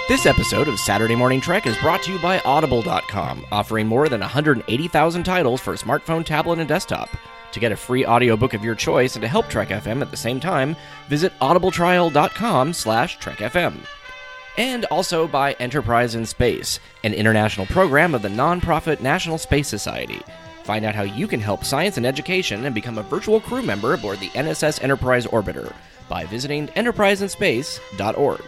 This episode of Saturday Morning Trek is brought to you by Audible.com, offering more than 180,000 titles for smartphone, tablet, and desktop. To get a free audiobook of your choice and to help Trek FM at the same time, visit audibletrial.com/trekfm. And also by Enterprise in Space, an international program of the non-profit National Space Society. Find out how you can help science and education and become a virtual crew member aboard the NSS Enterprise Orbiter by visiting enterpriseinspace.org.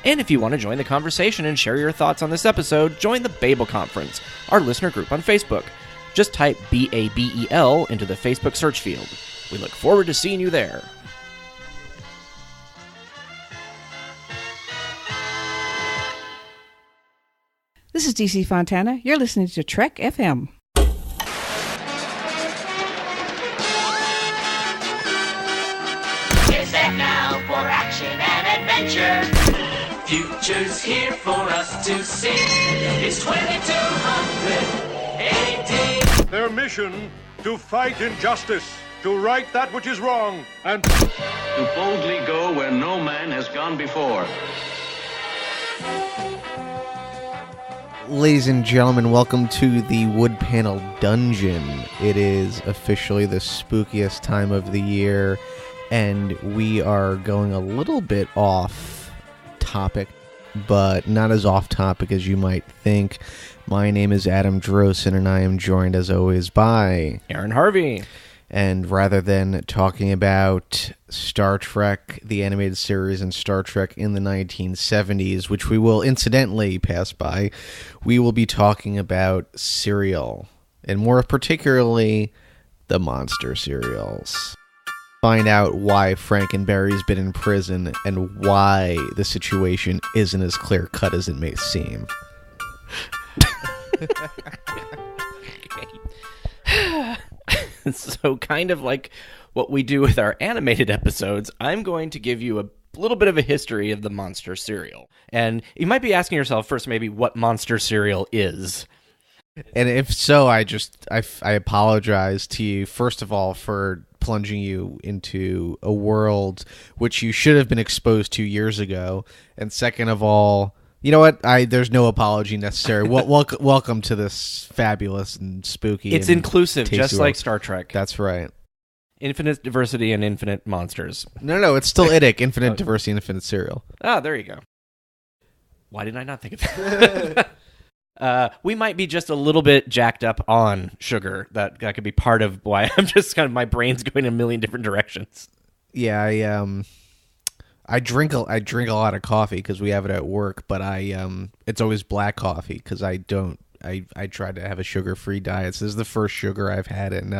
And if you want to join the conversation and share your thoughts on this episode, join the Babel Conference, our listener group on Facebook. Just type BABEL into the Facebook search field. We look forward to seeing you there. This is DC Fontana. You're listening to Trek FM. Is that now for action and adventure? Future's here for us to see. It's 2200 AD. Their mission, to fight injustice, to right that which is wrong, and to boldly go where no man has gone before. Ladies and gentlemen, welcome to the Wood Panel Dungeon. It is officially the spookiest time of the year, and we are going a little bit off topic, but not as off topic as you might think. My name is Adam Drosen, and I am joined as always by Aaron Harvey. And rather than talking about Star Trek, the animated series, and Star Trek in the 1970s, which we will incidentally pass by, we will be talking about cereal, and more particularly, the monster cereals. Find out why Frankenberry's been in prison and why the situation isn't as clear-cut as it may seem. So kind of like what we do with our animated episodes, I'm going to give you a little bit of a history of the monster cereal. And you might be asking yourself first maybe what monster cereal is. And if so, I apologize to you, first of all, for plunging you into a world which you should have been exposed to years ago. And second of all, you know what? There's no apology necessary. Welcome to this fabulous and spooky. It's and inclusive, just world. like Star Trek. That's right. Infinite diversity and infinite monsters. No, it's still IDIC, infinite diversity and infinite cereal. Ah, there you go. Why did I not think of that? We might be just a little bit jacked up on sugar. That could be part of why I'm just kind of, my brain's going in a million different directions. Yeah, I drink a lot of coffee because we have it at work, but it's always black coffee because I try to have a sugar-free diet. So this is the first sugar I've had in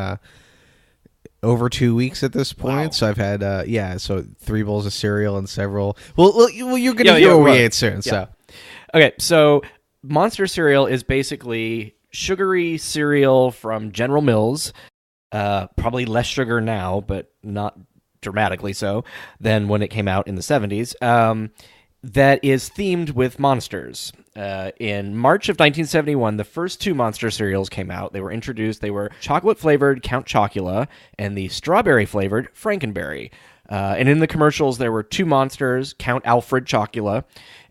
over 2 weeks at this point. Wow. So I've had so 3 bowls of cereal and several. Well you're gonna hear what we ate soon. Yeah. So okay, so monster cereal is basically sugary cereal from General Mills. Probably less sugar now, but not dramatically so than when it came out in the 70s, that is themed with monsters. In March of 1971, the first 2 monster cereals came out. They were introduced. They were chocolate-flavored Count Chocula and the strawberry-flavored Frankenberry. And in the commercials, there were 2 monsters, Count Alfred Chocula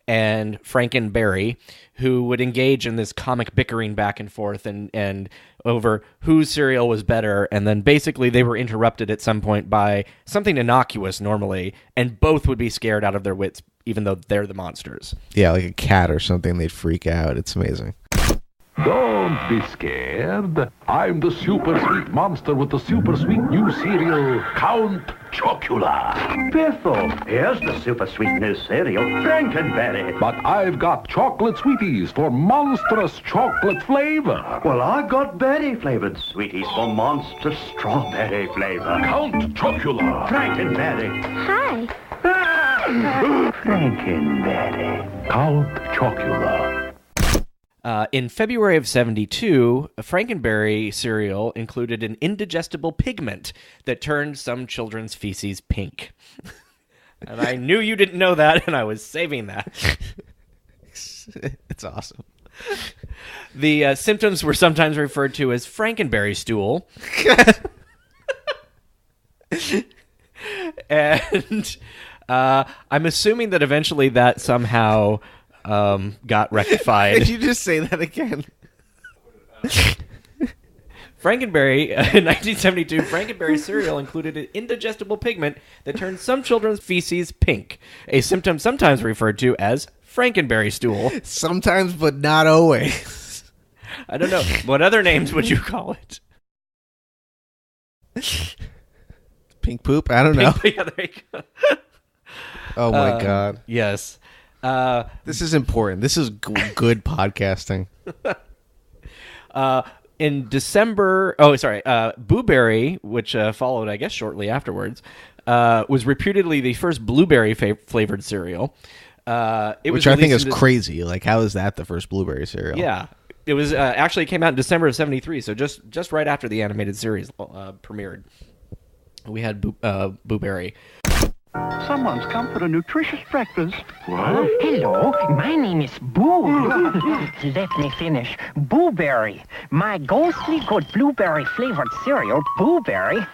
and Frankenberry, who would engage in this comic bickering back and forth and over whose cereal was better, and then basically they were interrupted at some point by something innocuous normally, and both would be scared out of their wits, even though they're the monsters. Yeah, like a cat or something, they'd freak out. It's amazing. Don't be scared. I'm the super sweet monster with the super sweet new cereal, Count Chocula. Biffle, here's the super sweet new cereal, Frankenberry. But I've got chocolate sweeties for monstrous chocolate flavor. Well, I've got berry-flavored sweeties for monstrous strawberry flavor. Count Chocula. Frankenberry. Hi. Frankenberry. Count Chocula. In February of 72, a Frankenberry cereal included an indigestible pigment that turned some children's feces pink. And I knew you didn't know that, and I was saving that. It's awesome. The symptoms were sometimes referred to as Frankenberry stool. And I'm assuming that eventually that somehow got Did rectified. you just say that again? Frankenberry, in 1972, Frankenberry cereal included an indigestible pigment that turns some children's feces pink, a symptom sometimes referred to as Frankenberry stool. Sometimes, but not always. I don't know. What other names would you call it? Pink poop? I don't know. Yeah, there you go. Oh my god. Yes. This is important. This is good podcasting. In December, Blueberry, which followed, I guess, shortly afterwards, was reputedly the first blueberry flavored cereal. Which I think is crazy. Like, how is that the first blueberry cereal? Yeah. It was actually came out in December of 73, so just right after the animated series premiered. We had Blueberry. Someone's come for a nutritious breakfast. Hello, my name is Boo. Let me finish. Blueberry. My ghostly good blueberry-flavored cereal, Blueberry,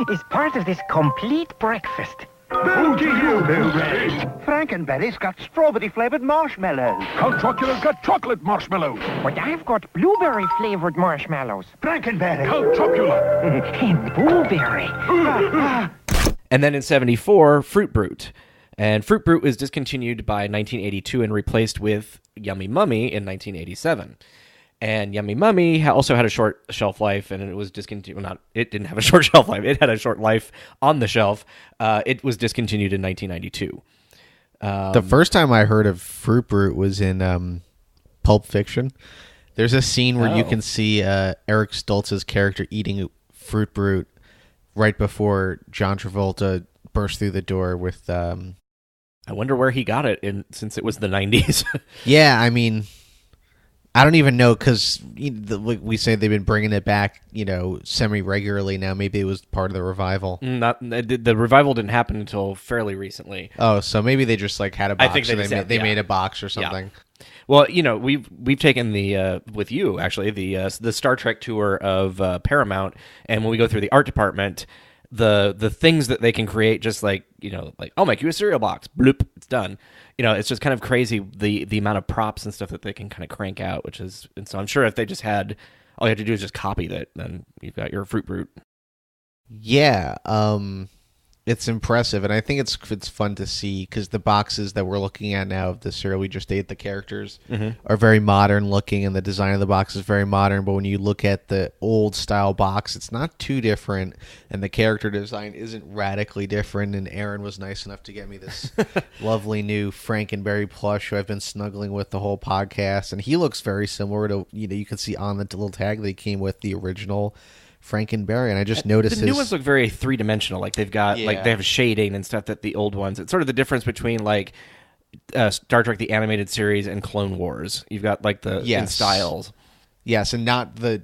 is part of this complete breakfast. Who do you, Blueberry? Frankenberry's got strawberry-flavored marshmallows. Count Chocula's got chocolate marshmallows. But I've got blueberry-flavored marshmallows. Frankenberry. Count Chocula. And Blueberry. And then in 74, Fruit Brute. And Fruit Brute was discontinued by 1982 and replaced with Yummy Mummy in 1987. And Yummy Mummy also had a short shelf life, and it was discontinued. Well, it didn't have a short shelf life. It had a short life on the shelf. It was discontinued in 1992. The first time I heard of Fruit Brute was in Pulp Fiction. There's a scene where you can see Eric Stoltz's character eating Fruit Brute right before John Travolta burst through the door with... I wonder where he got it since it was the 90s. Yeah, I mean, I don't even know, because we say they've been bringing it back, semi-regularly now. Maybe it was part of the revival. The revival didn't happen until fairly recently. Oh, so maybe they just had a box. I think they made a box or something. Yeah. Well, we've taken the with you actually the Star Trek tour of Paramount, and when we go through the art department, the things that they can create, just like I'll make you a cereal box, bloop, it's done. It's just kind of crazy the amount of props and stuff that they can kind of crank out, and so I'm sure if they just had all you have to do is just copy that, then you've got your Fruit Brute. Yeah, it's impressive, and I think it's fun to see, because the boxes that we're looking at now of the cereal we just ate, the characters are very modern looking, and the design of the box is very modern, but when you look at the old style box, it's not too different, and the character design isn't radically different, and Aaron was nice enough to get me this lovely new Frankenberry plush who I've been snuggling with the whole podcast, and he looks very similar to, you can see on the little tag they came with the original Frankenberry, and I just noticed the new ones look very three-dimensional. Like they've got they have shading and stuff that the old ones. It's sort of the difference between Star Trek the animated series and Clone Wars. You've got in styles. Yes, and not the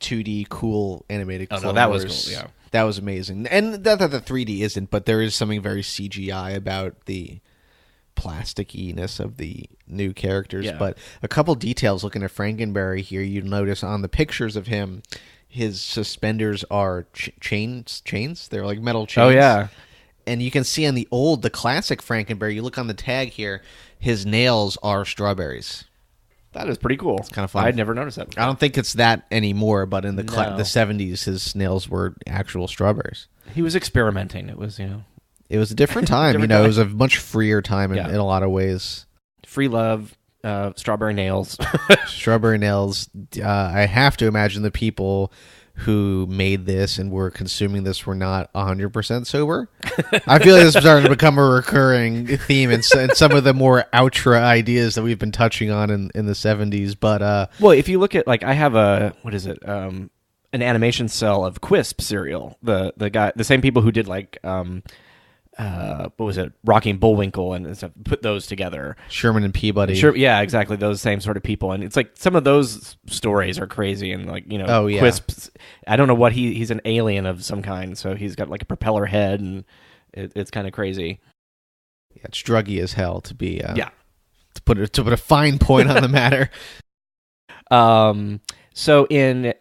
2D cool animated Clone Wars. That was cool. Yeah, that was amazing. And that the 3D isn't, but there is something very CGI about the plasticiness of the new characters. Yeah. But a couple details looking at Frankenberry here, you notice on the pictures of him, his suspenders are chains. They're like metal chains. Oh, yeah. And you can see on the classic Frankenberry, you look on the tag here, his nails are strawberries. That is pretty cool. It's kind of fun. I'd never noticed that before. I don't think it's that anymore, but in the 70s, his nails were actual strawberries. He was experimenting. It was, It was a different time. It was a much freer time in a lot of ways. Free love. Strawberry nails. Strawberry nails. I have to imagine the people who made this and were consuming this were not 100% sober. I feel like this is starting to become a recurring theme in some of the more outre ideas that we've been touching on in the 70s. But well, if you look at I have an animation cell of Quisp cereal. The same people who did what was it? Rocking Bullwinkle and stuff. Put those together. Sherman and Peabody. Yeah, exactly. Those same sort of people, and it's like some of those stories are crazy, and Quisp. I don't know what he's an alien of some kind, so he's got like a propeller head, and it's kind of crazy. Yeah, it's druggy as hell to be. To put a fine point on the matter. So in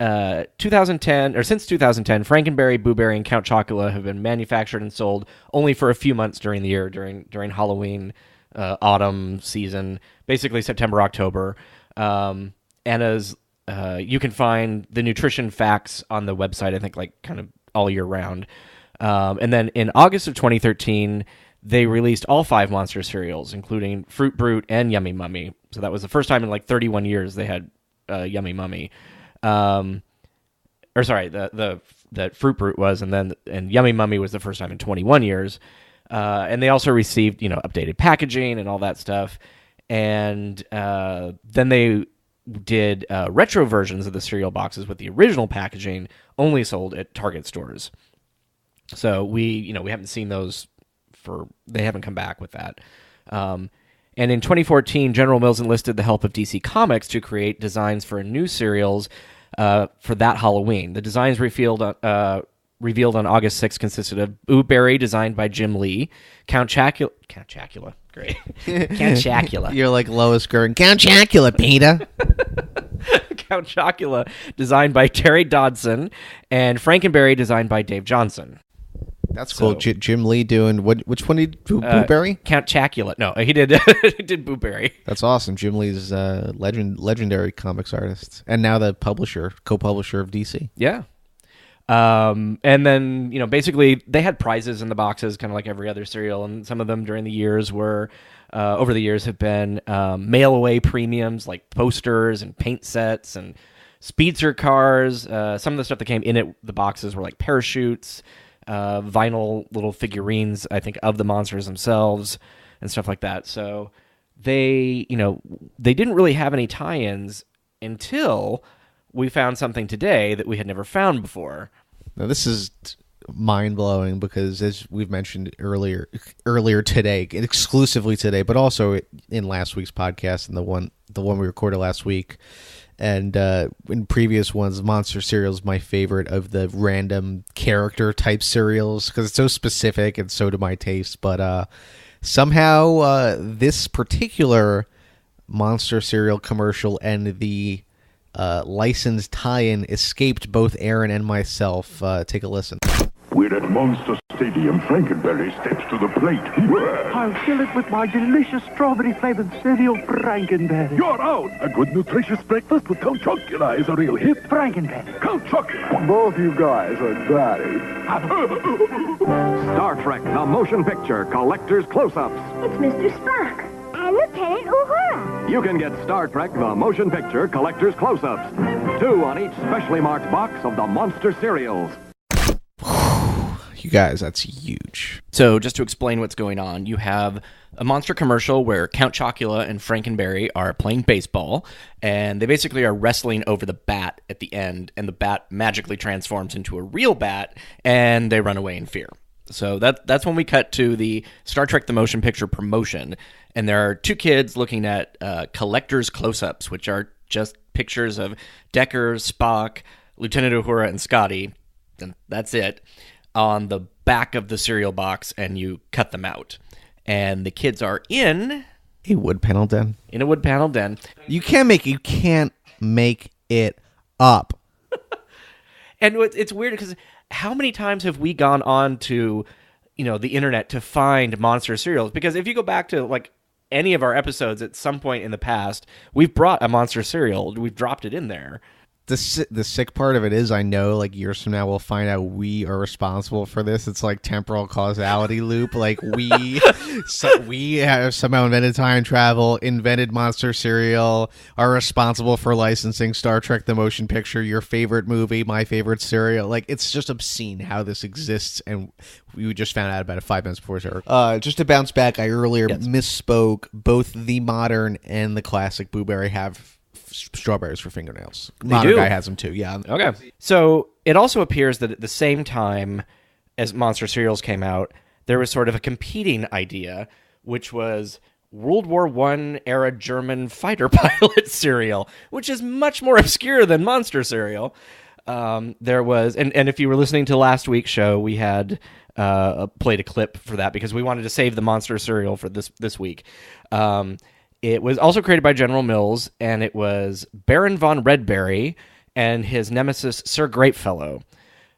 2010, or since 2010, Frankenberry, Blueberry, and Count Chocula have been manufactured and sold only for a few months during the year, during Halloween, autumn season, basically September, October. Anna's, you can find the nutrition facts on the website, I think, like kind of all year round. And then in August of 2013, they released all 5 Monster cereals, including Fruit Brute and Yummy Mummy. So that was the first time in like 31 years they had Yummy Mummy. Or sorry, that Fruit Brute was, and Yummy Mummy was the first time in 21 years. And they also received, updated packaging and all that stuff. And then they did retro versions of the cereal boxes with the original packaging only sold at Target stores. So we haven't seen those they haven't come back with that. And in 2014, General Mills enlisted the help of DC Comics to create designs for new cereals for that Halloween. The designs revealed on August 6th consisted of Boo Berry, designed by Jim Lee, Count Chocula, great, Count Chocula. You're like Lois Gurn, Count Chocula, Peter. Count Chocula, designed by Terry Dodson, and Frankenberry, designed by Dave Johnson. That's cool. Jim Lee doing which one did Boo Berry? Count Chocula. No, he did. He did Boo Berry. That's awesome. Jim Lee's legendary comics artist, and now the co-publisher of DC. Yeah. And then basically they had prizes in the boxes, kind of like every other cereal, and some of them during the years were over the years have been mail away premiums like posters and paint sets and speedster cars. Some of the stuff that came in the boxes were like parachutes. Vinyl little figurines, I think, of the monsters themselves and stuff like that. So they didn't really have any tie-ins until we found something today that we had never found before. Now, this is mind-blowing because, as we've mentioned earlier today, exclusively today, but also in last week's podcast and the one we recorded last week, and in previous ones, Monster Cereal is my favorite of the random character type cereals because it's so specific and so to my taste. But somehow this particular Monster Cereal commercial and the licensed tie-in escaped both Aaron and myself. Take a listen. We're at Monster Stadium. Frankenberry steps to the plate. I'll fill it with my delicious strawberry-flavored cereal, Frankenberry. You're out! A good nutritious breakfast with Count Chocula is a real hit. Frankenberry. Count Chocula! Both you guys are daddy. Star Trek, the motion picture, collector's close-ups. It's Mr. Spock and Lieutenant Uhura. You can get Star Trek, the motion picture, collector's close-ups. 2 on each specially marked box of the Monster cereals. You guys, that's huge. So just to explain what's going on, you have a monster commercial where Count Chocula and Frankenberry are playing baseball, and they basically are wrestling over the bat at the end, and the bat magically transforms into a real bat, and they run away in fear. So that's when we cut to the Star Trek the Motion Picture promotion, and there are 2 kids looking at collector's close-ups, which are just pictures of Decker, Spock, Lieutenant Uhura, and Scotty, and that's it, on the back of the cereal box, and you cut them out. And the kids are in a wood panel den. In a wood panel den. You can't make it up. And it's weird because how many times have we gone on to, the internet to find monster cereals? Because if you go back to like any of our episodes at some point in the past, we've brought a monster cereal. We've dropped it in there. The sick part of it is, I know, like, years from now we'll find out we are responsible for this. It's like temporal causality loop. Like, we have somehow invented time travel, invented Monster Cereal, are responsible for licensing Star Trek the Motion Picture, your favorite movie, my favorite cereal. Like, it's just obscene how this exists, and we just found out about it 5 minutes before it started. Just to bounce back, I earlier misspoke. Both the modern and the classic Boo Berry have strawberries for fingernails. Modern guy has them too, yeah. Okay. So it also appears that at the same time as Monster Cereals came out, there was sort of a competing idea, which was World War I era German fighter pilot cereal, which is much more obscure than Monster Cereal. There was, and if you were listening to last week's show, we had played a clip for that because we wanted to save the Monster Cereal for this week. It was also created by General Mills, and it was Baron von Redberry and his nemesis, Sir Grapefellow.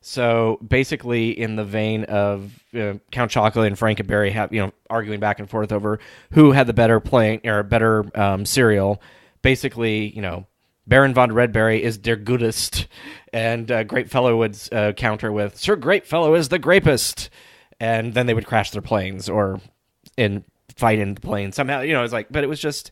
So basically, in the vein of Count Chocula and Frankenberry arguing back and forth over who had the better cereal, basically, Baron von Redberry is der Gutest, and Grapefellow would counter with Sir Grapefellow is the grapest, and then they would crash their planes or fight in the plane somehow. It's like, but it was just,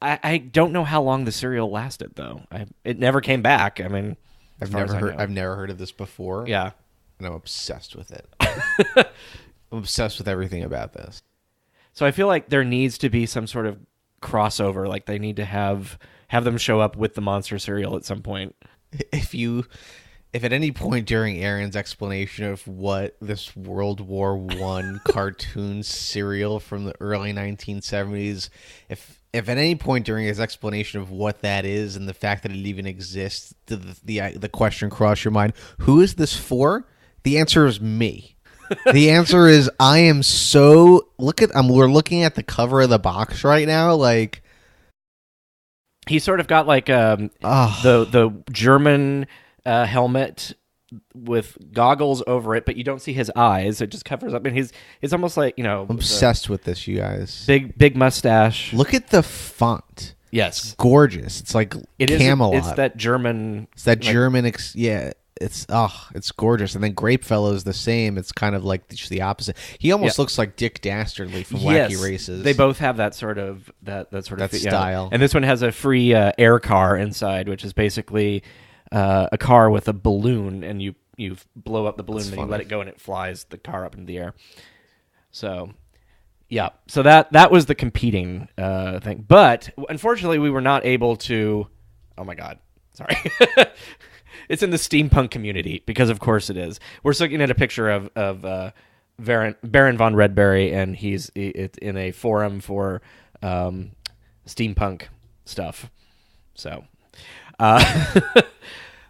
I don't know how long the cereal lasted though. It never came back. I mean. I've never heard of this before. Yeah. And I'm obsessed with it. I'm obsessed with everything about this. So I feel like there needs to be some sort of crossover. Like they need to have them show up with the monster cereal at some point. If at any point during Aaron's explanation of what this World War I cartoon cereal from the early 1970s, if at any point during his explanation of what that is and the fact that it even exists, the question crossed your mind, who is this for? The answer is me. The answer is I am so... we're looking at the cover of the box right now, like... He sort of got like the German helmet with goggles over it, but you don't see his eyes. It just covers up, and it's almost like I'm obsessed with this, you guys. Big mustache. Look at the font. Yes, it's gorgeous. It's like Camelot. It's that German. It's that German. It's gorgeous. And then Grapefellow is the same. It's kind of like just the opposite. He almost looks like Dick Dastardly from Wacky Races. They both have that sort of style. Yeah. And this one has a free air car inside, which is basically a car with a balloon, and you blow up the balloon, and you let it go, and it flies the car up into the air. So, yeah. So that was the competing thing. But unfortunately, we were not able to. Oh my God! Sorry. It's in the steampunk community, because of course it is. We're looking at a picture of Baron von Redberry, and he's in a forum for steampunk stuff. So, I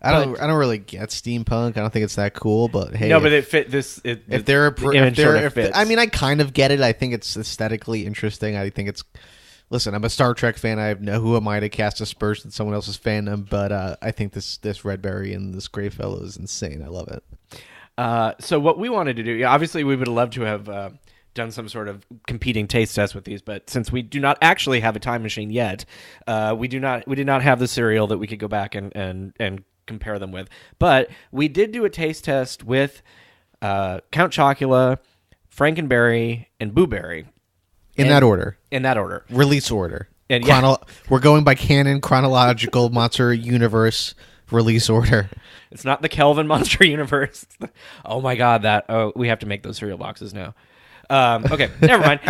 don't really get steampunk. I don't think it's that cool, but hey, no, but it fit this. I mean, I kind of get it. I think it's aesthetically interesting. I think it's. Listen, I'm a Star Trek fan. Who am I to cast aspersions on someone else's fandom? But I think this Redberry and this Grapefellow is insane. I love it. So what we wanted to do, obviously, we would love to have done some sort of competing taste test with these, but since we do not actually have a time machine yet, we did not have the cereal that we could go back and compare them with. But we did do a taste test with Count Chocula, Frankenberry, and Boo Berry. In that order. Release order. And we're going by canon, chronological Monster Universe release order. It's not the Kelvin Monster Universe. Oh my God, we have to make those cereal boxes now. Okay, never mind.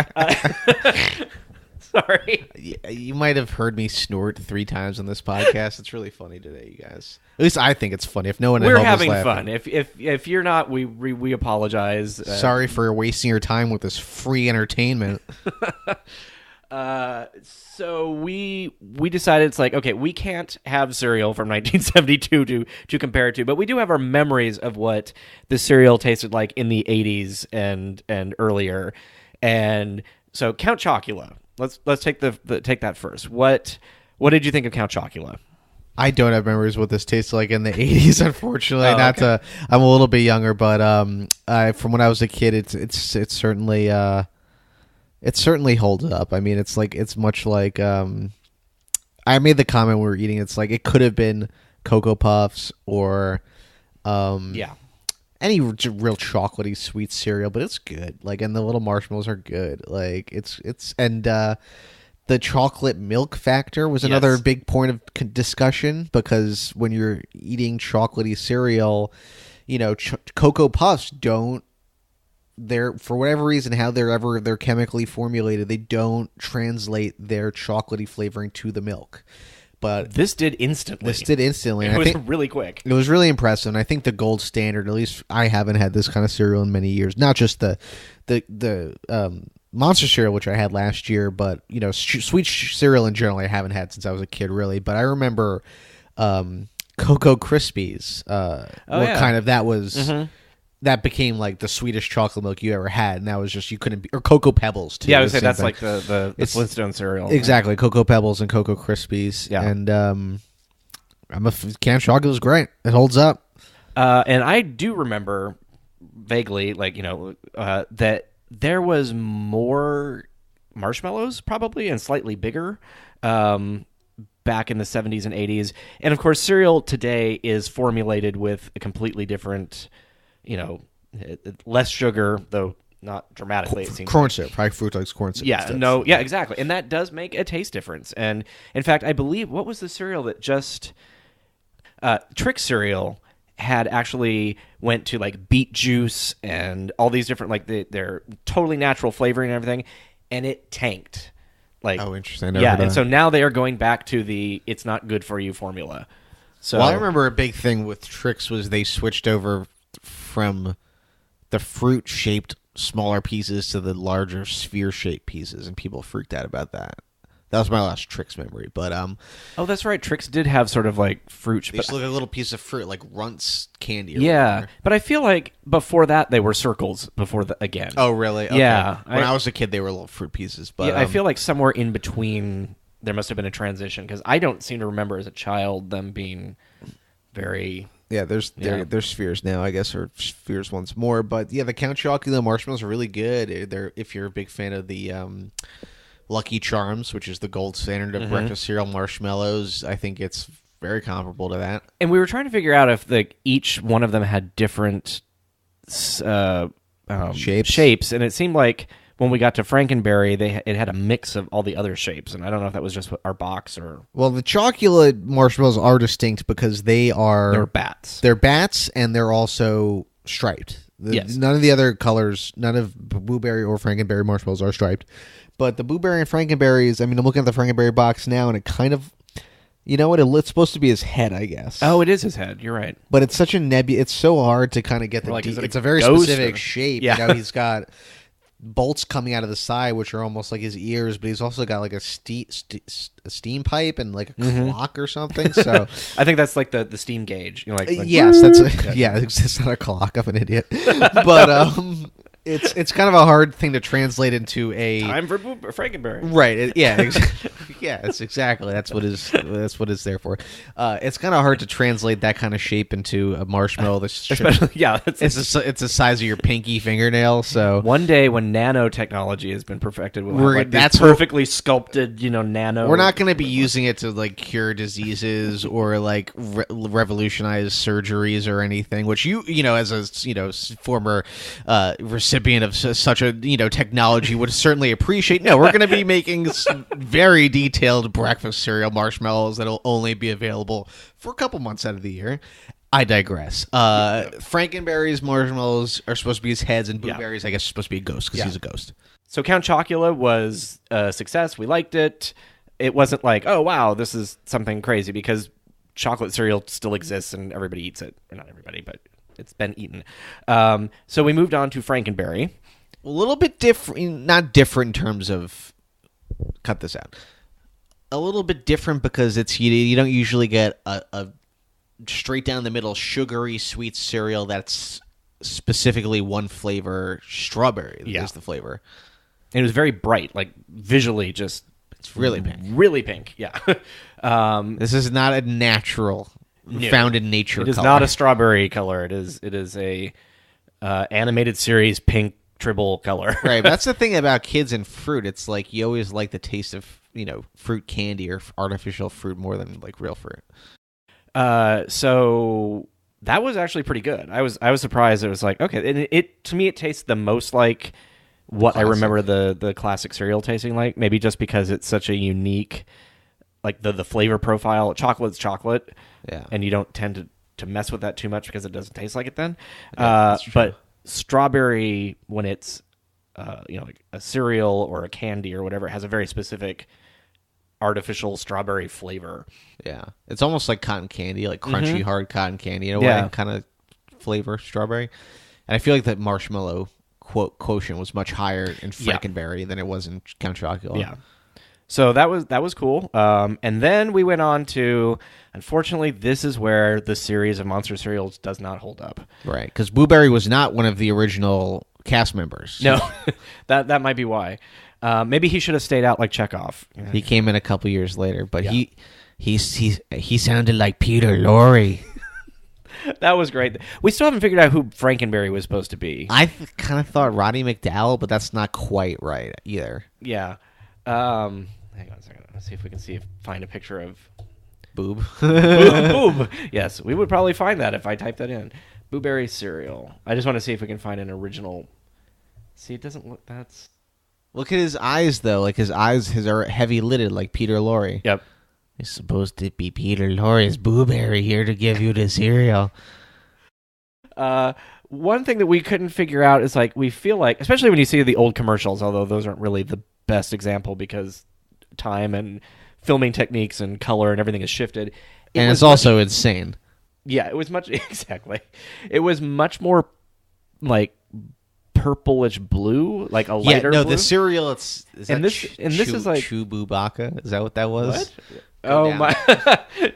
Sorry. You might have heard me snort 3 times on this podcast. It's really funny today, you guys. At least I think it's funny. If no one at we're home having is fun. If you're not, we apologize. Sorry for wasting your time with this free entertainment. So we decided it's like, okay, we can't have cereal from 1972 to compare it to, but we do have our memories of what the cereal tasted like in the 80s and earlier. And so Count Chocula. Let's take take that first. What did you think of Count Chocula? I don't have memories of what this tasted like in the 80s, unfortunately. Okay. I'm a little bit younger, but from when I was a kid, it's certainly it certainly holds up. I mean, it's much like I made the comment when we were eating. It's like it could have been Cocoa Puffs or any real chocolatey sweet cereal, but it's good. Like, and the little marshmallows are good. Like, and the chocolate milk factor was another big point of discussion, because when you're eating chocolatey cereal, Cocoa Puffs for whatever reason, how they're chemically formulated, they don't translate their chocolatey flavoring to the milk. But this did instantly. It was really quick. It was really impressive, and I think the gold standard, at least I haven't had this kind of cereal in many years. Not just the Monster cereal, which I had last year, but sweet cereal in general I haven't had since I was a kid, really. But I remember Cocoa Krispies. Kind of that was. Mm-hmm. That became like the sweetest chocolate milk you ever had, and that was just, you couldn't be, or Cocoa Pebbles too. Yeah, I would say that's like the Flintstone cereal. Exactly, Cocoa Pebbles and Cocoa Krispies. Yeah. And Count Chocula is great. It holds up. And I do remember vaguely, that there was more marshmallows probably and slightly bigger back in the 70s and 80s. And of course, cereal today is formulated with a completely different, less sugar, though not dramatically. It seems corn syrup, high fructose corn syrup. Yeah, exactly. And that does make a taste difference. And in fact, I believe, what was the cereal that just Trick cereal had actually went to like beet juice and all these different they're totally natural flavoring and everything, and it tanked. Interesting. And so now they are going back to the "it's not good for you" formula. So I remember a big thing with Trix was they switched over from the fruit-shaped smaller pieces to the larger sphere-shaped pieces, and people freaked out about that. That was my last Trix memory, but oh, that's right. Trix did have sort of like fruit. They used to look like a little piece of fruit, like Runts candy. Yeah, but I feel like before that they were circles. Again. Oh, really? Okay. Yeah. When I was a kid, they were little fruit pieces. But I feel like somewhere in between there must have been a transition, because I don't seem to remember as a child them being very. Yeah, there's spheres now, I guess, or spheres once more. But yeah, the Count Chocula marshmallows are really good. They're, if you're a big fan of the Lucky Charms, which is the gold standard of breakfast cereal marshmallows, I think it's very comparable to that. And we were trying to figure out if each one of them had different shapes, and it seemed like when we got to Frankenberry, it had a mix of all the other shapes, and I don't know if that was just our box or. Well, the Chocula marshmallows are distinct because they're bats. They're bats, and they're also striped. Yes. None of the other colors, none of Blueberry or Frankenberry marshmallows are striped. But the Blueberry and Frankenberries, I'm looking at the Frankenberry box now, and it kind of, it's supposed to be his head, I guess. Oh, it is his head. You're right. But it's such a it's so hard to kind of get it's a very specific shape. Yeah. He's got bolts coming out of the side, which are almost like his ears, but he's also got like a steam pipe and like a clock or something. So I think that's like the steam gauge. Yes, it's not a clock. I'm an idiot. But it's kind of a hard thing to translate into a time for Frankenberry. Right. It's exactly that's what it's there for. It's kind of hard to translate that kind of shape into a marshmallow. Especially, it's the size of your pinky fingernail. So one day when nanotechnology has been perfected, that's perfectly sculpted, nano. We're not going to be using it to like cure diseases or like revolutionize surgeries or anything. Which as a former recipient of such a technology would certainly appreciate. No, we're going to be making very detailed breakfast cereal marshmallows that'll only be available for a couple months out of the year. I digress. Frankenberry's marshmallows are supposed to be his heads, and Blueberry's, I guess, supposed to be a ghost because he's a ghost. So Count Chocula was a success. We liked it. It wasn't like, oh wow, this is something crazy, because chocolate cereal still exists and everybody eats it. Or not everybody, but it's been eaten. So we moved on to Frankenberry. A little bit different, not different in terms of, cut this out. A little bit different because it's you don't usually get a straight down the middle sugary sweet cereal that's specifically one flavor, strawberry. Is the flavor. And it was very bright, like visually just. It's really pink. Really pink, yeah. This is not a natural, found in nature color. It is not a strawberry color. It is a animated series pink tribble color. Right, that's the thing about kids and fruit. It's like you always like the taste of, fruit candy or artificial fruit more than like real fruit. So that was actually pretty good. I was surprised. It was like, okay, and it to me it tastes the most like what classic. I remember the classic cereal tasting like, maybe just because it's such a unique, like the flavor profile. Chocolate's chocolate, and you don't tend to mess with that too much because it doesn't taste like it then. But strawberry, when it's like a cereal or a candy or whatever, it has a very specific artificial strawberry flavor. Yeah, it's almost like cotton candy, like crunchy hard cotton candy in a way, kind of flavor strawberry. And I feel like that marshmallow quotient was much higher in Frankenberry than it was in Count Chocula. Yeah. So that was cool. And then we went on to, unfortunately, this is where the series of Monster cereals does not hold up. Right, because Blueberry was not one of the original cast members. No, that might be why. Maybe he should have stayed out like Chekhov. He came in a couple years later, but he sounded like Peter Lorre. That was great. We still haven't figured out who Frankenberry was supposed to be. I kind of thought Roddy McDowell, but that's not quite right either. Yeah. Hang on a second. Let's see if we can find a picture of Boob. Boob. Yes, we would probably find that if I typed that in. Blueberry cereal. I just want to see if we can find an original. See, it doesn't look. Look at his eyes, though. Like his eyes are heavy lidded, like Peter Lorre. Yep. It's supposed to be Peter Lorre's Blueberry here to give you the cereal. One thing that we couldn't figure out is like we feel like, especially when you see the old commercials, although those aren't really the best example because time and filming techniques and color and everything has shifted. And it's also insane. Yeah, it was much exactly. It was much more like purplish blue, like a lighter blue. The cereal this is like Chububaka. Is that what that was? What? Oh my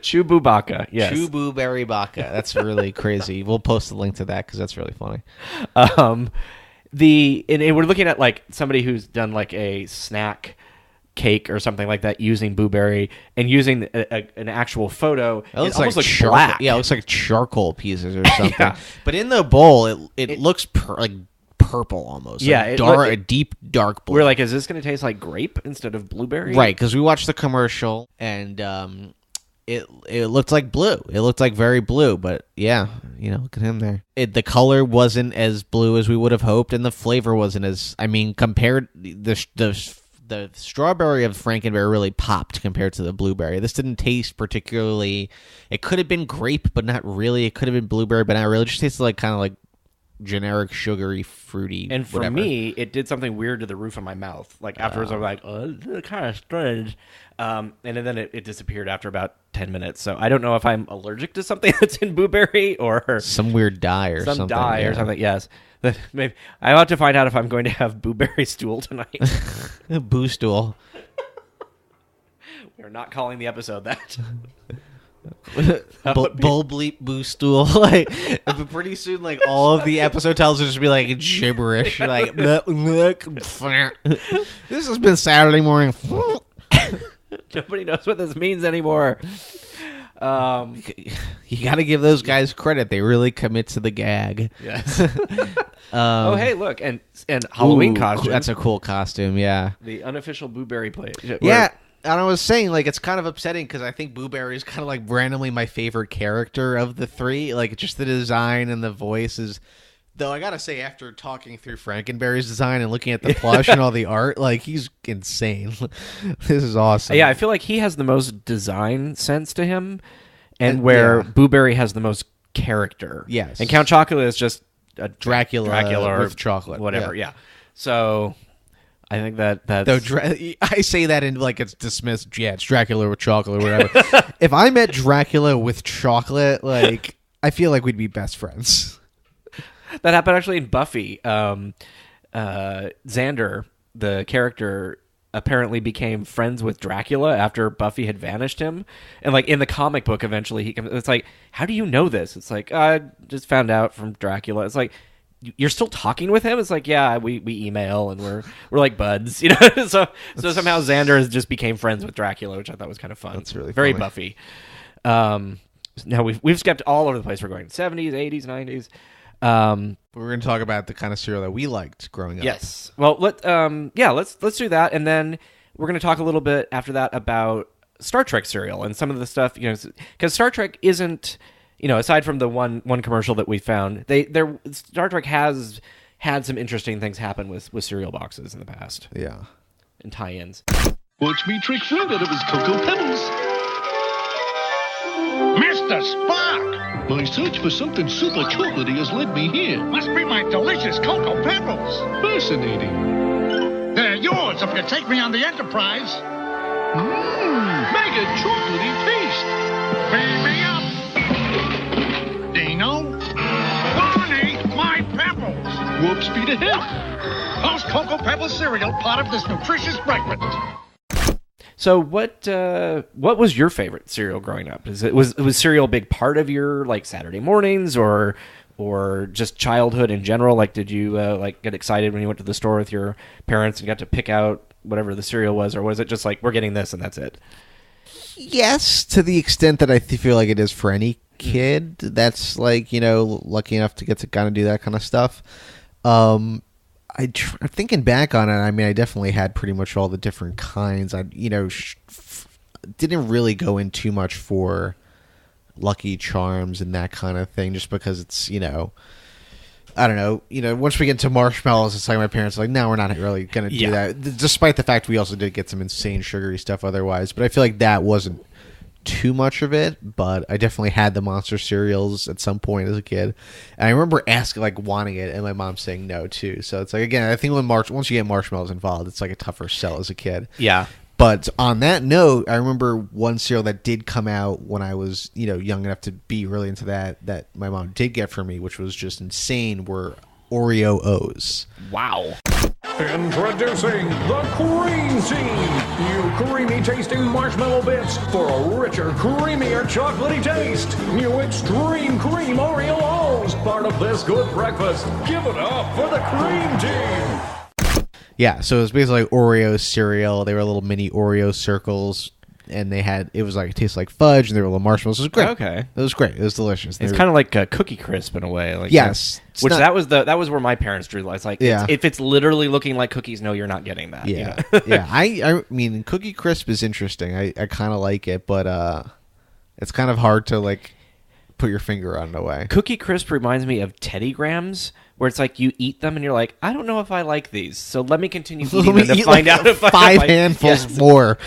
Chububaka. Yes. Chububerry Baka. That's really crazy. We'll post the link to that because that's really funny. And we're looking at like somebody who's done like a snack cake or something like that using Blueberry and using an actual photo. It looks almost like looks black. Yeah, it looks like charcoal pieces or something. Yeah. But in the bowl, it looks like purple almost. Yeah, like a deep dark blue. We're like, is this going to taste like grape instead of blueberry? Right, because we watched the commercial and it looked like blue. It looked like very blue, but yeah, look at him there. The color wasn't as blue as we would have hoped, and the flavor wasn't as. I mean, compared the strawberry of Frankenberry really popped compared to the blueberry. This didn't taste particularly. It could have been grape, but not really. It could have been blueberry, but not really. It just tasted like kind of like generic sugary fruity. And for whatever. me, it did something weird to the roof of my mouth. Like afterwards, I was like, "Oh, this is kind of strange," and then it disappeared after about 10 minutes. So I don't know if I'm allergic to something that's in blueberry or some weird dye or some something. Dye or something. Yes. Maybe I ought to find out if I'm going to have blueberry stool tonight. Boo stool. We're not calling the episode that. Bull bleep boo stool. Like pretty soon, like all of the episode titles will just be like gibberish. Like this has been Saturday morning. Nobody knows what this means anymore. You got to give those guys credit. They really commit to the gag. Yes. Oh, hey, look, and Halloween costume. That's a cool costume. Yeah. The unofficial Blueberry plate. Yeah. And I was saying, like, it's kind of upsetting because I think Blueberry is kind of like randomly my favorite character of the three. Like, just the design and the voices. Though I gotta say, after talking through Frankenberry's design and looking at the plush and all the art, like, he's insane. This is awesome. Yeah, I feel like he has the most design sense to him, and where Blueberry has the most character. Yes. And Count Chocula is just a Dracula with chocolate. Whatever, yeah. So I think that's... I say that in like it's dismissed. Yeah, it's Dracula with chocolate or whatever. If I met Dracula with chocolate, like, I feel like we'd be best friends. That happened actually in Buffy. Xander, the character, apparently became friends with Dracula after Buffy had vanished him. And like in the comic book, eventually he comes. It's like, how do you know this? It's like, I just found out from Dracula. It's like, you're still talking with him? It's like, yeah, we email and we're like buds, So somehow Xander just became friends with Dracula, which I thought was kind of fun. That's really very funny. Buffy. Now we've skipped all over the place. We're going 70s, 80s, 90s. We're going to talk about the kind of cereal that we liked growing up. Yes. Well, let's do that, and then we're going to talk a little bit after that about Star Trek cereal and some of the stuff, because Star Trek isn't, aside from the one commercial that we found, Star Trek has had some interesting things happen with cereal boxes in the past. Yeah. And tie-ins. Watch me trick Fred out of his Cocoa Pebbles. Mr. Spock! My search for something super chocolatey has led me here. Must be my delicious Cocoa Pebbles. Fascinating. They're yours if you take me on the Enterprise. Mega chocolatey taste. Beam me up. Dino. Barney, my Pebbles. Warp speed ahead. Those Cocoa Pebbles cereal part of this nutritious breakfast. So what was your favorite cereal growing up? Was cereal a big part of your like Saturday mornings or just childhood in general? Like, did you get excited when you went to the store with your parents and got to pick out whatever the cereal was, or was it just like we're getting this and that's it? Yes, to the extent that I feel like it is for any kid that's like, lucky enough to get to kind of do that kind of stuff. I'm thinking back on it. I mean, I definitely had pretty much all the different kinds. I didn't really go in too much for Lucky Charms and that kind of thing, just because it's I don't know. Once we get into marshmallows, it's like my parents are like, no, we're not really going to do that. Despite the fact we also did get some insane sugary stuff otherwise. But I feel like that wasn't too much of it. But I definitely had the Monster cereals at some point as a kid. And I remember asking, like, wanting it, and my mom saying no, too. So it's like, again, I think once you get marshmallows involved, it's like a tougher sell as a kid. Yeah. But on that note, I remember one cereal that did come out when I was, young enough to be really into that my mom did get for me, which was just insane, were Oreo O's. Wow. Introducing the Cream Team. New creamy tasting marshmallow bits for a richer, creamier, chocolatey taste. New extreme cream Oreo O's. Part of this good breakfast. Give it up for the Cream Team. Yeah, so it was basically like Oreo cereal. They were little mini Oreo circles, and it tasted like fudge, and there were little marshmallows. It was great. Okay, it was great. It was delicious. It's kind of like a Cookie Crisp in a way. Like yes, that was where my parents drew. It's like, if it's literally looking like cookies, no, you're not getting that. Yeah, yeah. I mean, Cookie Crisp is interesting. I kind of like it, but it's kind of hard to like put your finger on in a way. Cookie Crisp reminds me of Teddy Grahams, where it's like you eat them and you're like, I don't know if I like these, so let me continue eating them to find out if I five handfuls more.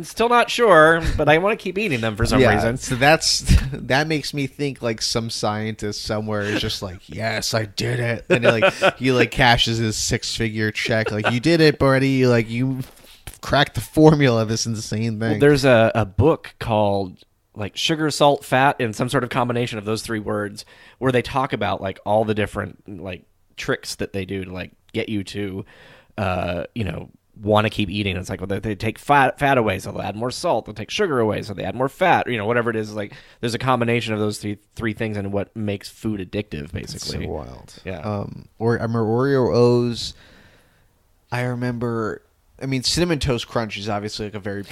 Still not sure, but I want to keep eating them for some reason. So that makes me think like some scientist somewhere is just like, yes, I did it, and he cashes his 6-figure check, like, you did it, buddy, like you cracked the formula of this insane thing. Well, there's a book called like Sugar, Salt, Fat, and some sort of combination of those 3 words, where they talk about like all the different like tricks that they do to like get you to want to keep eating. It's like, well, they take fat away, so they'll add more salt. They'll take sugar away, so they add more fat. Whatever it is, like there's a combination of those three things and what makes food addictive, basically. That's so wild. Yeah. I remember Oreo O's. I remember. I mean, Cinnamon Toast Crunch is obviously like a very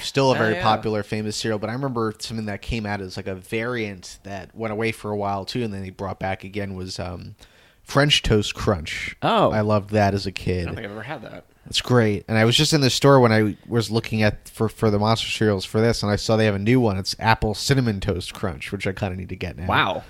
popular, famous cereal. But I remember something that came out as like a variant that went away for a while too, and then they brought back again was French Toast Crunch. Oh, I loved that as a kid. I don't think I've ever had that. It's great. And I was just in the store when I was looking at for the Monster cereals for this, and I saw they have a new one. It's Apple Cinnamon Toast Crunch, which I kind of need to get now. Wow.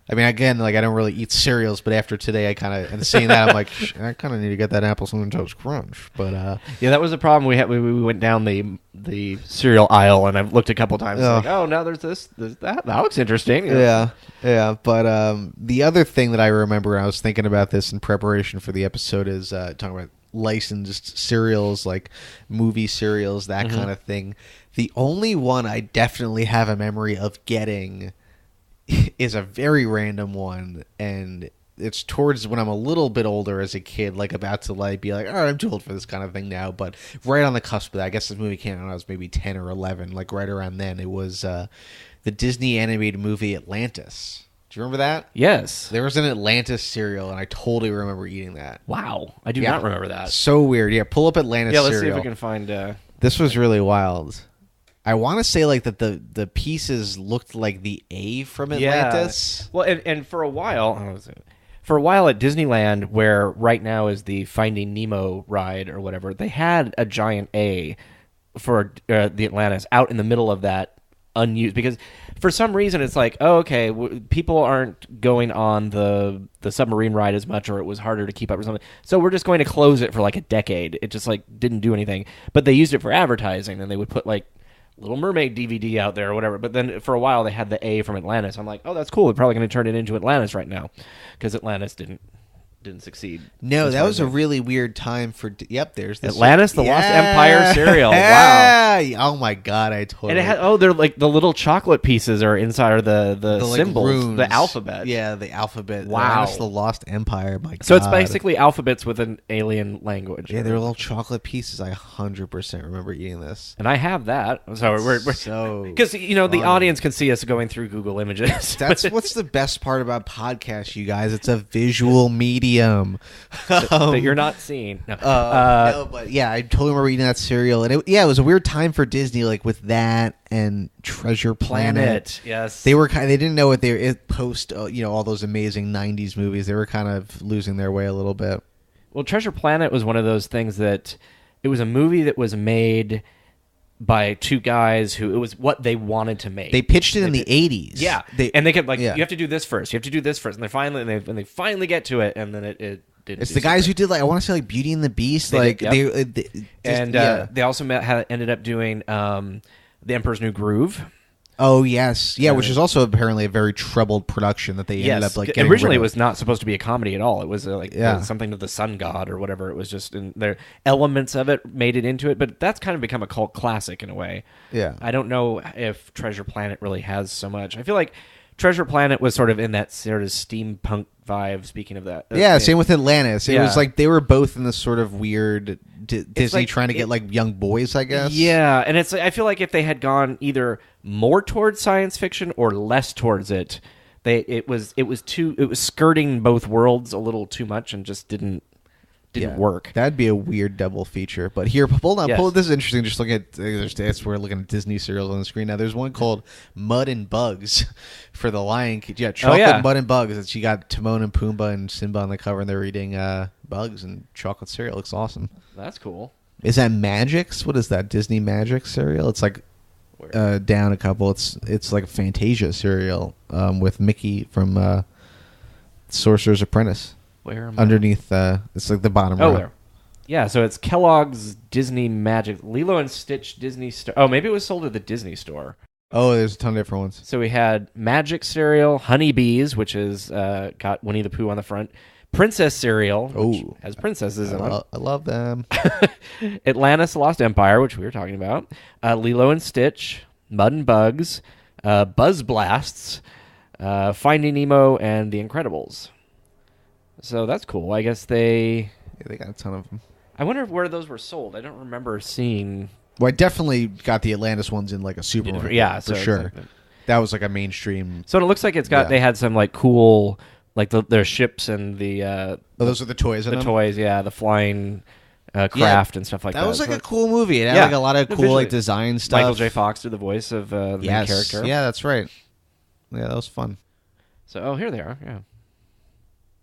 I mean, again, like I don't really eat cereals, but after today, I kind of, and saying that, I'm like, I kind of need to get that Apple Cinnamon Toast Crunch. But yeah, that was the problem we had. We went down the cereal aisle, and I've looked a couple times. Like, oh, now there's this, that looks interesting. Yeah. But the other thing that I remember, I was thinking about this in preparation for the episode, is talking about licensed cereals, like movie cereals, that kind of thing. The only one I definitely have a memory of getting is a very random one, and it's towards when I'm a little bit older as a kid, like about to like be like, all right, I'm too old for this kind of thing now, but right on the cusp of that. I guess this movie came out when I was maybe 10 or 11, like right around then. It was the Disney animated movie Atlantis. Do you remember that? Yes. There was an Atlantis cereal, and I totally remember eating that. Wow. I do not remember that. So weird. Yeah, pull up Atlantis cereal. Yeah, let's see if we can find... This was really wild. I want to say like that the pieces looked like the A from Atlantis. Yeah. Well, and for a while at Disneyland, where right now is the Finding Nemo ride or whatever, they had a giant A for the Atlantis out in the middle of that unused, because for some reason it's like, oh, okay, people aren't going on the submarine ride as much, or it was harder to keep up or something, so we're just going to close it for like a decade. It just like didn't do anything, but they used it for advertising, and they would put like Little Mermaid DVD out there or whatever. But then for a while they had the A from Atlantis. I'm like, oh, that's cool. We're probably going to turn it into Atlantis right now, because Atlantis didn't succeed. No, that was a really weird time for... Yep, there's this... Atlantis, the Lost Empire cereal. Wow. Oh my god, I totally... And it had, they're like the little chocolate pieces are inside, or the symbols, runes. The alphabet. Yeah, the alphabet. Wow. Atlantis, the Lost Empire, my god. So it's basically alphabets with an alien language. Yeah, they're little chocolate pieces. I 100% remember eating this. And I have that. So we're because, the audience can see us going through Google Images. That's what's the best part about podcasts, you guys. It's a visual medium. Elysium. that you're not seeing. No. No, but yeah, I totally remember eating that cereal, and it was a weird time for Disney, like with that and Treasure Planet. Yes, they didn't know what they were post. All those amazing '90s movies. They were kind of losing their way a little bit. Well, Treasure Planet was one of those things that it was a movie that was made by two guys who it was what they wanted to make. They pitched it in the 80s. Yeah, and they kept like, you have to do this first. You have to do this first, and they finally get to it, and then it didn't. It's the guys who did I want to say Beauty and the Beast. They also ended up doing The Emperor's New Groove. Oh yes, yeah, which is also apparently a very troubled production that they ended up getting originally rid of. It was not supposed to be a comedy at all. It was something to the sun god or whatever. It was just there elements of it made it into it, but that's kind of become a cult classic in a way. Yeah, I don't know if Treasure Planet really has so much. I feel like Treasure Planet was sort of in that sort of steampunk vibe. Speaking of that, same with Atlantis. It was like they were both in this sort of weird Disney trying to get like young boys, I guess. Yeah, and I feel like if they had gone either more towards science fiction or less towards it, it was skirting both worlds a little too much and just didn't work. That'd be a weird double feature. But here, hold on, this is interesting. Just look at we're looking at Disney serials on the screen now. There's one called Mud and Bugs for the Lion King. Yeah, chocolate Mud and Bugs. And she got Timon and Pumbaa and Simba on the cover, and they're eating bugs and chocolate cereal. It looks awesome. That's cool. Is that Magix? What is that? Disney Magic cereal? It's like down a couple. It's like a Fantasia cereal with Mickey from Sorcerer's Apprentice. Where am underneath? It's like the bottom row. There. Yeah, so it's Kellogg's Disney Magic, Lilo and Stitch Disney Store. Oh, maybe it was sold at the Disney Store. Oh, there's a ton of different ones. So we had Magic cereal, Honeybees, which is got Winnie the Pooh on the front, Princess cereal, which has princesses in it. I love them. Atlantis: The Lost Empire, which we were talking about, Lilo and Stitch, Mud and Bugs, Buzz Blasts, Finding Nemo, and The Incredibles. So that's cool. I guess they got a ton of them. I wonder where those were sold. I don't remember seeing. Well, I definitely got the Atlantis ones in like a supermarket. Yeah, for sure. That was like a mainstream. So it looks like it's got. They had some like cool, like their ships and the. Those are the toys. The toys, the flying craft and stuff like that. That was like a cool movie. It had like a lot of cool like design stuff. Michael J. Fox did the voice of the main character. Yeah, that's right. Yeah, that was fun. So here they are. Yeah.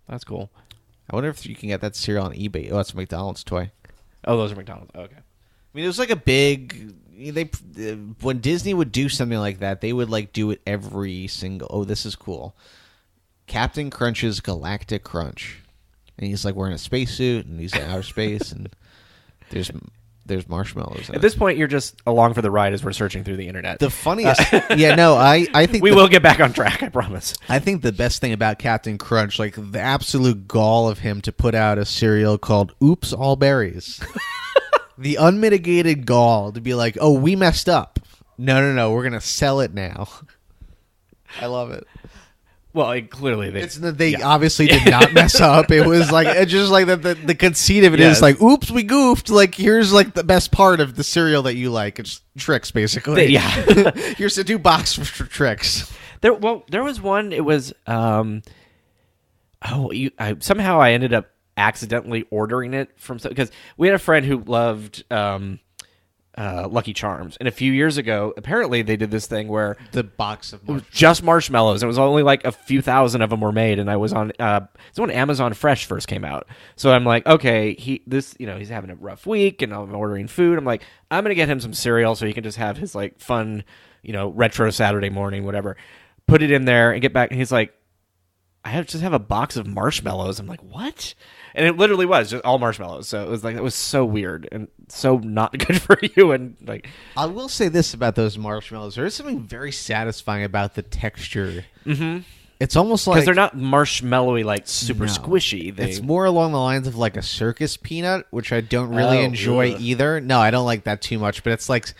That's cool. I wonder if you can get that cereal on eBay. Oh, that's a McDonald's toy. Oh, those are McDonald's. Oh, okay. I mean, it was like a big. When Disney would do something like that, they would like do it every single. Oh, this is cool. Captain Crunch's Galactic Crunch, and he's like wearing a spacesuit, and he's in outer space, and there's marshmallows. At this point, you're just along for the ride as we're searching through the internet. The funniest, I think we will get back on track. I promise. I think the best thing about Captain Crunch, like the absolute gall of him to put out a cereal called Oops All Berries, the unmitigated gall to be like, oh, we messed up. No, we're gonna sell it now. I love it. Well, clearly they obviously did not mess up. It was like it's just like the conceit of it is like, oops, we goofed. Like here's like the best part of the cereal that you like. It's Trix, basically. Here's a 2 box for Trix. There was one. It was somehow I ended up accidentally ordering it from because we had a friend who loved Lucky Charms, and a few years ago apparently they did this thing where the box of just marshmallows. It was only like a few thousand of them were made, and I was on it's when Amazon Fresh first came out. So I'm like, okay, he's having a rough week, and I'm ordering food. I'm like, I'm gonna get him some cereal so he can just have his like fun, retro Saturday morning, whatever. Put it in there and get back, and he's like, just have a box of marshmallows. I'm like, what? And it literally was just all marshmallows. So it was like, it was so weird and so not good for you. And like, I will say this about those marshmallows: there is something very satisfying about the texture. Mm-hmm. It's almost like because they're not marshmallowy, like super squishy. It's more along the lines of like a circus peanut, which I don't really enjoy either. No, I don't like that too much. But it's like.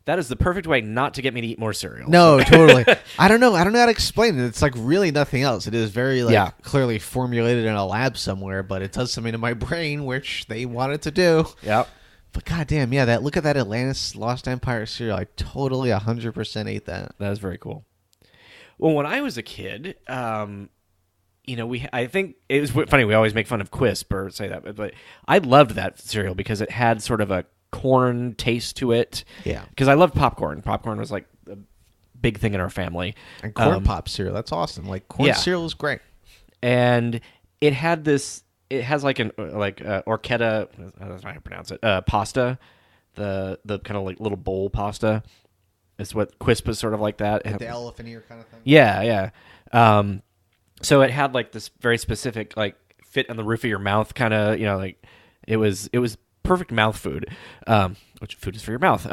That is the perfect way not to get me to eat more cereal. No, totally. I don't know how to explain it. It's like really nothing else. It is very clearly formulated in a lab somewhere, but it does something to my brain, which they wanted to do. Yep. But goddamn, look at that Atlantis Lost Empire cereal. I totally 100% ate that. That is very cool. Well, when I was a kid, I think it was funny. We always make fun of Quisp or say that, but I loved that cereal because it had sort of a corn taste to it. Yeah. Because I loved popcorn. Popcorn was like a big thing in our family. And corn pop cereal, that's awesome. Like corn cereal is great. And it had this. It has like orchetta. That's not how to pronounce it. Pasta, the kind of like little bowl pasta. Is what Quisp is sort of like that. Like the elephant ear kind of thing. Yeah. So it had like this very specific like fit on the roof of your mouth kind of, like it was perfect mouth food, which food is for your mouth.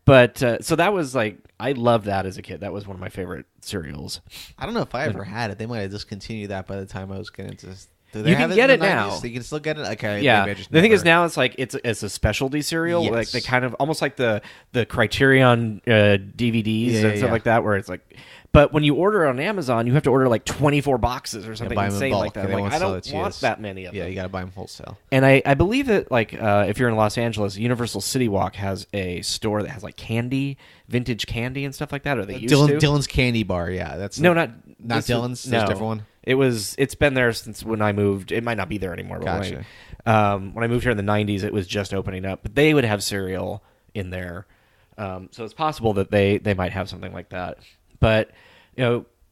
But so that was like, I loved that as a kid. That was one of my favorite cereals. I don't know if I ever had it. They might have discontinued that by the time I was getting into this. You can get it now. You can still get it? Okay. Yeah. The thing is now it's like it's a specialty cereal. Yes. Like they kind of almost like the Criterion DVDs and stuff like that, where it's like. But when you order it on Amazon, you have to order like 24 boxes or something insane like that. Like, I don't want that many of them. Yeah, you got to buy them wholesale. And I believe that like if you're in Los Angeles, Universal City Walk has a store that has like candy, vintage candy and stuff like that. Or they used to. Dylan's Candy Bar. Yeah, that's not Dylan's. There's a different one. It's been there since when I moved. It might not be there anymore. Gotcha. But when I moved here in the 90s, it was just opening up. But they would have cereal in there, so it's possible that they might have something like that. But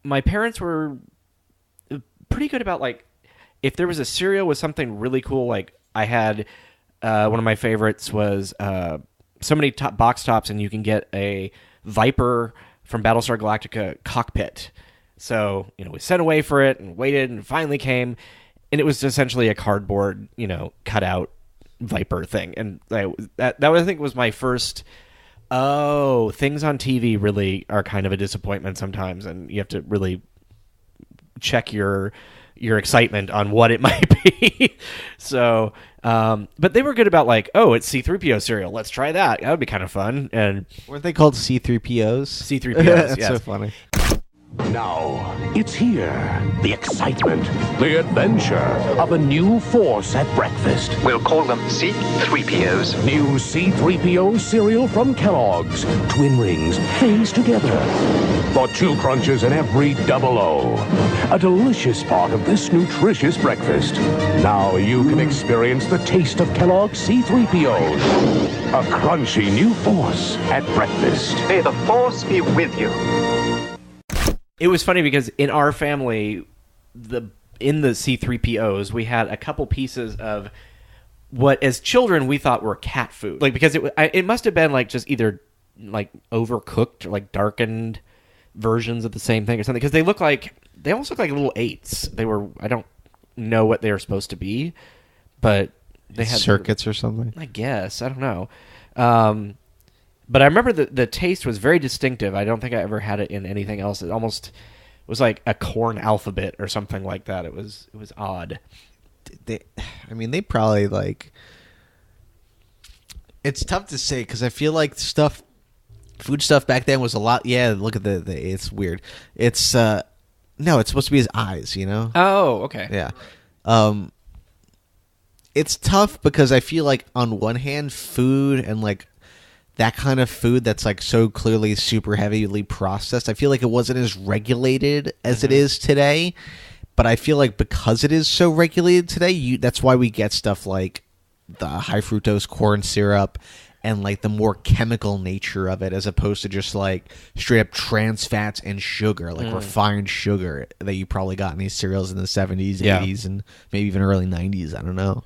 my parents were pretty good about like if there was a cereal with something really cool. Like I had one of my favorites was so many box tops, and you can get a Viper from Battlestar Galactica cockpit. So we sent away for it and waited, and finally came, and it was essentially a cardboard cutout Viper thing, and that I think was my first. Oh, things on TV really are kind of a disappointment sometimes, and you have to really check your excitement on what it might be. So, but they were good about like, oh, it's C-3PO cereal. Let's try that. That would be kind of fun. And weren't they called C-3POs? C-3POs. That's yes. so funny. Now, it's here. The excitement, the adventure of a new force at breakfast. We'll call them C-3POs. New C-3PO cereal from Kellogg's. Twin rings, phase together. For 2 crunches in every double O. A delicious part of this nutritious breakfast. Now you can experience the taste of Kellogg's C-3POs. A crunchy new force at breakfast. May the force be with you. It was funny because in our family, in the C-3POs, we had a couple pieces of what, as children, we thought were cat food. Like because it must have been like just either like overcooked or like darkened versions of the same thing or something. Because they almost look like little 8s. They were. I don't know what they were supposed to be, but they had circuits or something. I guess I don't know. But I remember the taste was very distinctive. I don't think I ever had it in anything else. It almost was like a corn alphabet or something like that. It was odd. They probably like. It's tough to say because I feel like food stuff back then was a lot. Yeah, look at the it's weird. It's no, it's supposed to be his eyes. Oh, okay. Yeah. It's tough because I feel like on one hand, food and like. That kind of food that's like so clearly super heavily processed, I feel like it wasn't as regulated as it is today. But I feel like because it is so regulated today, that's why we get stuff like the high fructose corn syrup and like the more chemical nature of it, as opposed to just like straight up trans fats and sugar, like refined sugar that you probably got in these cereals in the 70s, 80s, and maybe even early 90s. I don't know.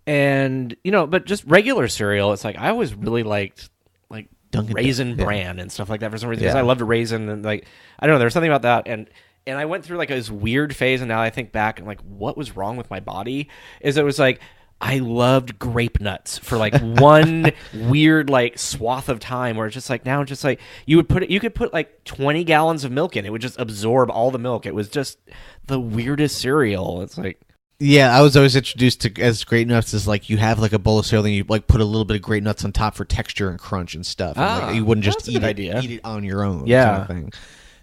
And but just regular cereal, it's like I always really liked like Dunkin' Raisin Bran and stuff like that for some reason because I loved a raisin and like I don't know, there's something about that and I went through like this weird phase and now I think back and like what was wrong with my body is it was like I loved grape nuts for like one weird like swath of time where it's just like now just like you could put like 20 gallons of milk in it would just absorb all the milk. It was just the weirdest cereal. It's like. Yeah, I was always introduced to as Great Nuts as like you have like a bowl of cereal and you like put a little bit of Great Nuts on top for texture and crunch and stuff. And, like, you wouldn't just eat it on your own. Yeah. Kind of thing.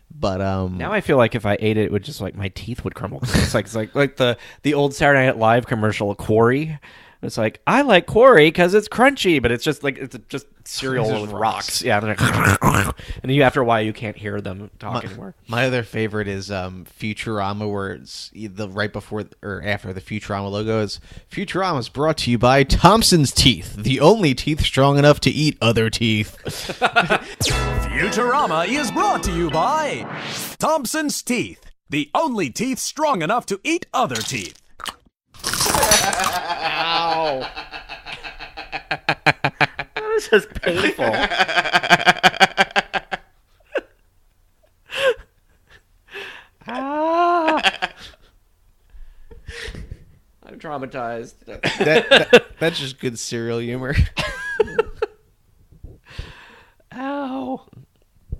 But now I feel like if I ate it, it would just like my teeth would crumble. It's like the old Saturday Night Live commercial, Quarry. It's like, I like Quarry because it's crunchy, but it's just cereal It's just with rocks. rocks. Yeah, and, and you after a while you can't hear them talk anymore. My other favorite is Futurama, where it's the right before or after the Futurama logo is Futurama is brought to you by Thompson's Teeth, the only teeth strong enough to eat other teeth. Futurama is brought to you by Thompson's Teeth, the only teeth strong enough to eat other teeth. Ow. That was just painful. I'm traumatized. That's just good cereal humor. Ow.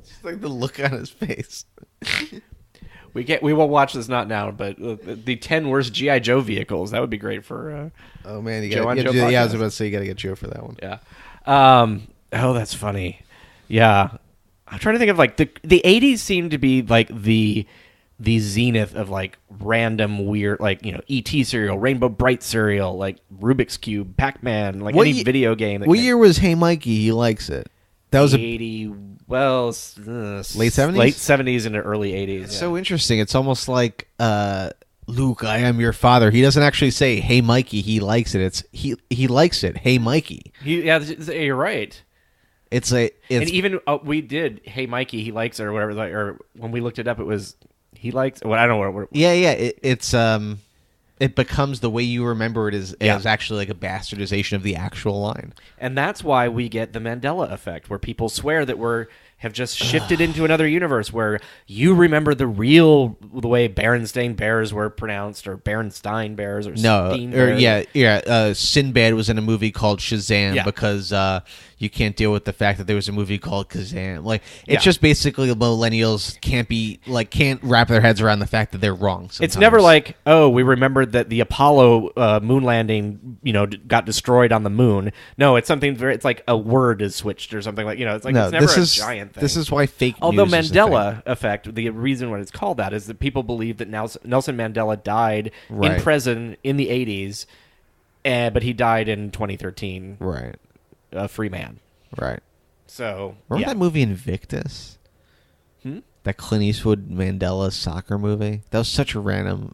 Just like the look on his face. We will watch this not now, but the 10 worst G.I. Joe vehicles. That would be great for. Oh man, you Joe got on Joe yeah. I was podcast. about to say you got to get Joe for that one. Yeah. Oh, that's funny. Yeah. I'm trying to think of like the 80s seemed to be like the zenith of like random weird like E.T. cereal, Rainbow Bright cereal, like Rubik's Cube, Pac-Man, like any video game. What year was Hey Mikey? He likes it. That was 80. Well, late 70s? late 70s into early 80s. It's so interesting. It's almost like Luke, I am your father. He doesn't actually say Hey Mikey. He likes it. It's he likes it. Hey Mikey. You're right. It's and even we did Hey Mikey, he likes it or whatever. Like, or when we looked it up, it was he likes. Well, I don't know what. Yeah. It becomes the way you remember it is actually like a bastardization of the actual line. And that's why we get the Mandela effect, where people swear that have just shifted into another universe where you remember the way Berenstain Bears were pronounced, or Berenstein Bears, or Steen Bears. Sinbad was in a movie called Shazam because you can't deal with the fact that there was a movie called Kazam. Like it's just basically millennials can't wrap their heads around the fact that they're wrong. Sometimes. It's never like, oh, we remembered that the Apollo moon landing, got destroyed on the moon. No, it's something very. It's like a word is switched or something like it's like it's never a giant thing. This is why fake news. Although is Mandela effect, the reason why it's called that is that people believe that Nelson Mandela died in prison in the 80s, but he died in 2013. Right. A free man. Right. So remember that movie Invictus? That Clint Eastwood Mandela soccer movie? That was such a random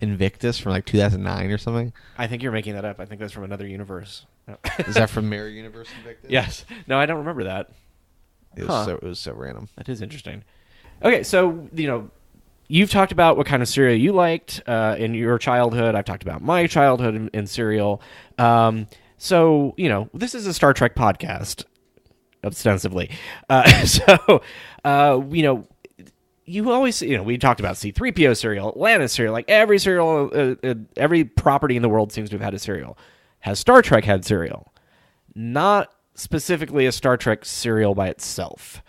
Invictus from like 2009 or something. I think you're making that up. I think that's from another universe. No. Is that from Mirror Universe Invictus? Yes. No, I don't remember that. It was so random. That is interesting. Okay, so you've talked about what kind of cereal you liked in your childhood. I've talked about my childhood in cereal. So this is a Star Trek podcast, ostensibly. You always we talked about C-3PO cereal, Atlantis cereal, like every cereal, every property in the world seems to have had a cereal. Has Star Trek had cereal? Not specifically a Star Trek cereal by itself,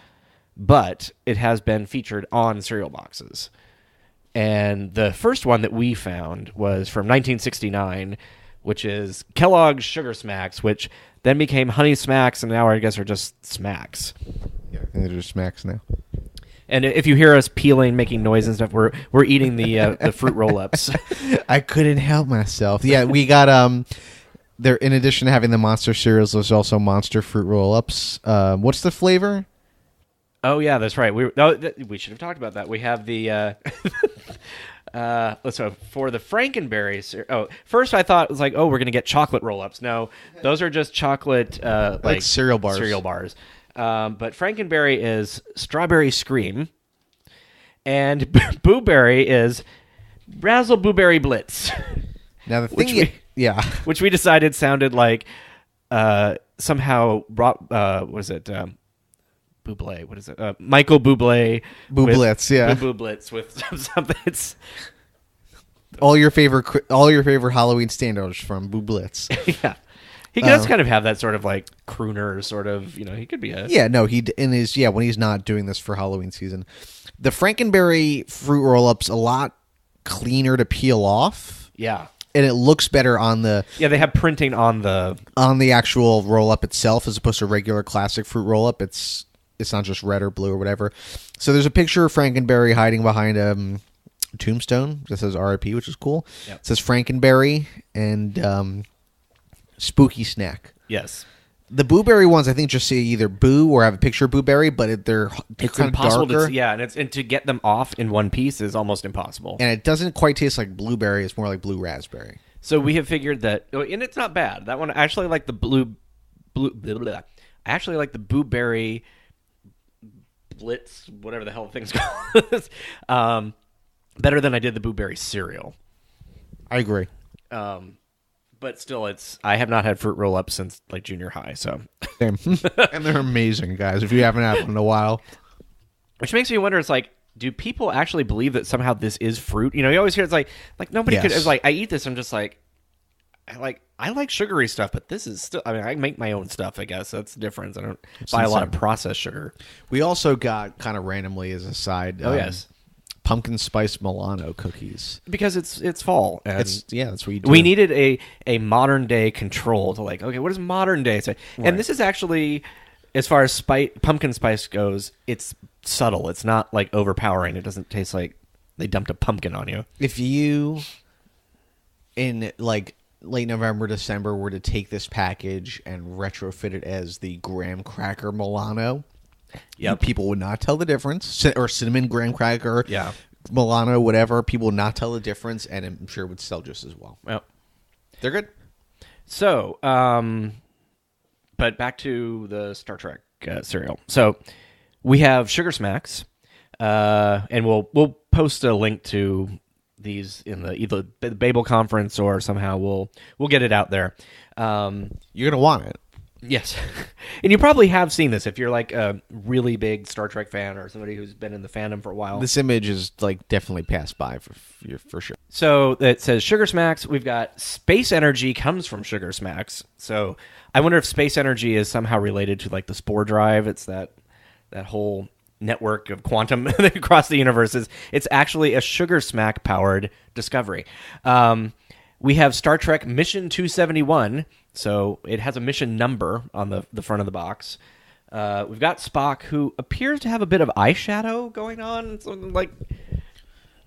but it has been featured on cereal boxes. And the first one that we found was from 1969, which is Kellogg's Sugar Smacks, which then became Honey Smacks, and now I guess are just Smacks. Yeah, I think they're just Smacks now. And if you hear us peeling, making noise and stuff, we're eating the fruit roll-ups. I couldn't help myself. Yeah, we got there. In addition to having the Monster cereals, there's also Monster fruit roll-ups. What's the flavor? Oh yeah, that's right. We should have talked about that. We have the so for the Frankenberry. First I thought it was like, oh, we're gonna get chocolate roll-ups. No, those are just chocolate like cereal bars. Cereal bars. But Frankenberry is Strawberry Scream, and Boo Berry is Razzle Boo Berry Blitz. Now the thing, which we decided sounded like somehow what is it? Bublé. What is it? Michael Bublé. Bublitz, yeah. Bublitz with something. It's all your favorite Halloween standards from Bublitz. Yeah. He does kind of have that sort of like crooner sort of, he could be a... Yeah, no, when he's not doing this for Halloween season. The Frankenberry fruit roll-up's a lot cleaner to peel off. Yeah. And it looks better on the... Yeah, they have printing on the actual roll-up itself as opposed to regular classic fruit roll-up. It's not just red or blue or whatever. So there's a picture of Frankenberry hiding behind a tombstone that says RIP, which is cool. Yep. It says Frankenberry, and spooky snack. Yes. The Boo Berry ones, I think, just say either Boo or have a picture of Boo Berry, but they're It's kind of impossible darker. and to get them off in one piece is almost impossible. And it doesn't quite taste like blueberry. It's more like blue raspberry. So we have figured that, and it's not bad. That one I actually like the blue blah, blah, blah. I actually like the Boo Berry Blitz, whatever the hell the thing's called, better than I did the Boo Berry cereal. I agree. But still, I have not had fruit roll-ups since like junior high. So, Same. And they're amazing, guys. If you haven't had one in a while, which makes me wonder, it's like, do people actually believe that somehow this is fruit? You know, you always hear it's like nobody could. It's like I eat this, I'm just like, I like sugary stuff, but this is still. I mean, I make my own stuff. I guess that's the difference. I don't buy a lot of processed sugar. We also got kind of randomly as a side. Yes. Pumpkin spice Milano cookies, because it's fall. And that's what you do. We needed a modern day control to like, okay, what does modern day say? Right. And this is actually, as far as pumpkin spice goes, it's subtle. It's not like overpowering. It doesn't taste like they dumped a pumpkin on you. If you in like late November, December were to take this package and retrofit it as the graham cracker Milano. Yep. People would not tell the difference. Or cinnamon graham cracker, Milano, whatever. People would not tell the difference, and I'm sure it would sell just as well. Yep. They're good. So, but back to the Star Trek cereal. So we have Sugar Smacks, and we'll post a link to these in either the Babel conference or somehow we'll get it out there. You're gonna want it. Yes. And you probably have seen this if you're like a really big Star Trek fan or somebody who's been in the fandom for a while. This image is like definitely passed by for sure. So it says Sugar Smacks. We've got Space Energy comes from Sugar Smacks. So I wonder if Space Energy is somehow related to like the Spore Drive. It's that whole network of quantum across the universes. It's actually a Sugar Smack powered discovery. We have Star Trek Mission 271. So it has a mission number on the front of the box. We've got Spock, who appears to have a bit of eyeshadow going on. Something like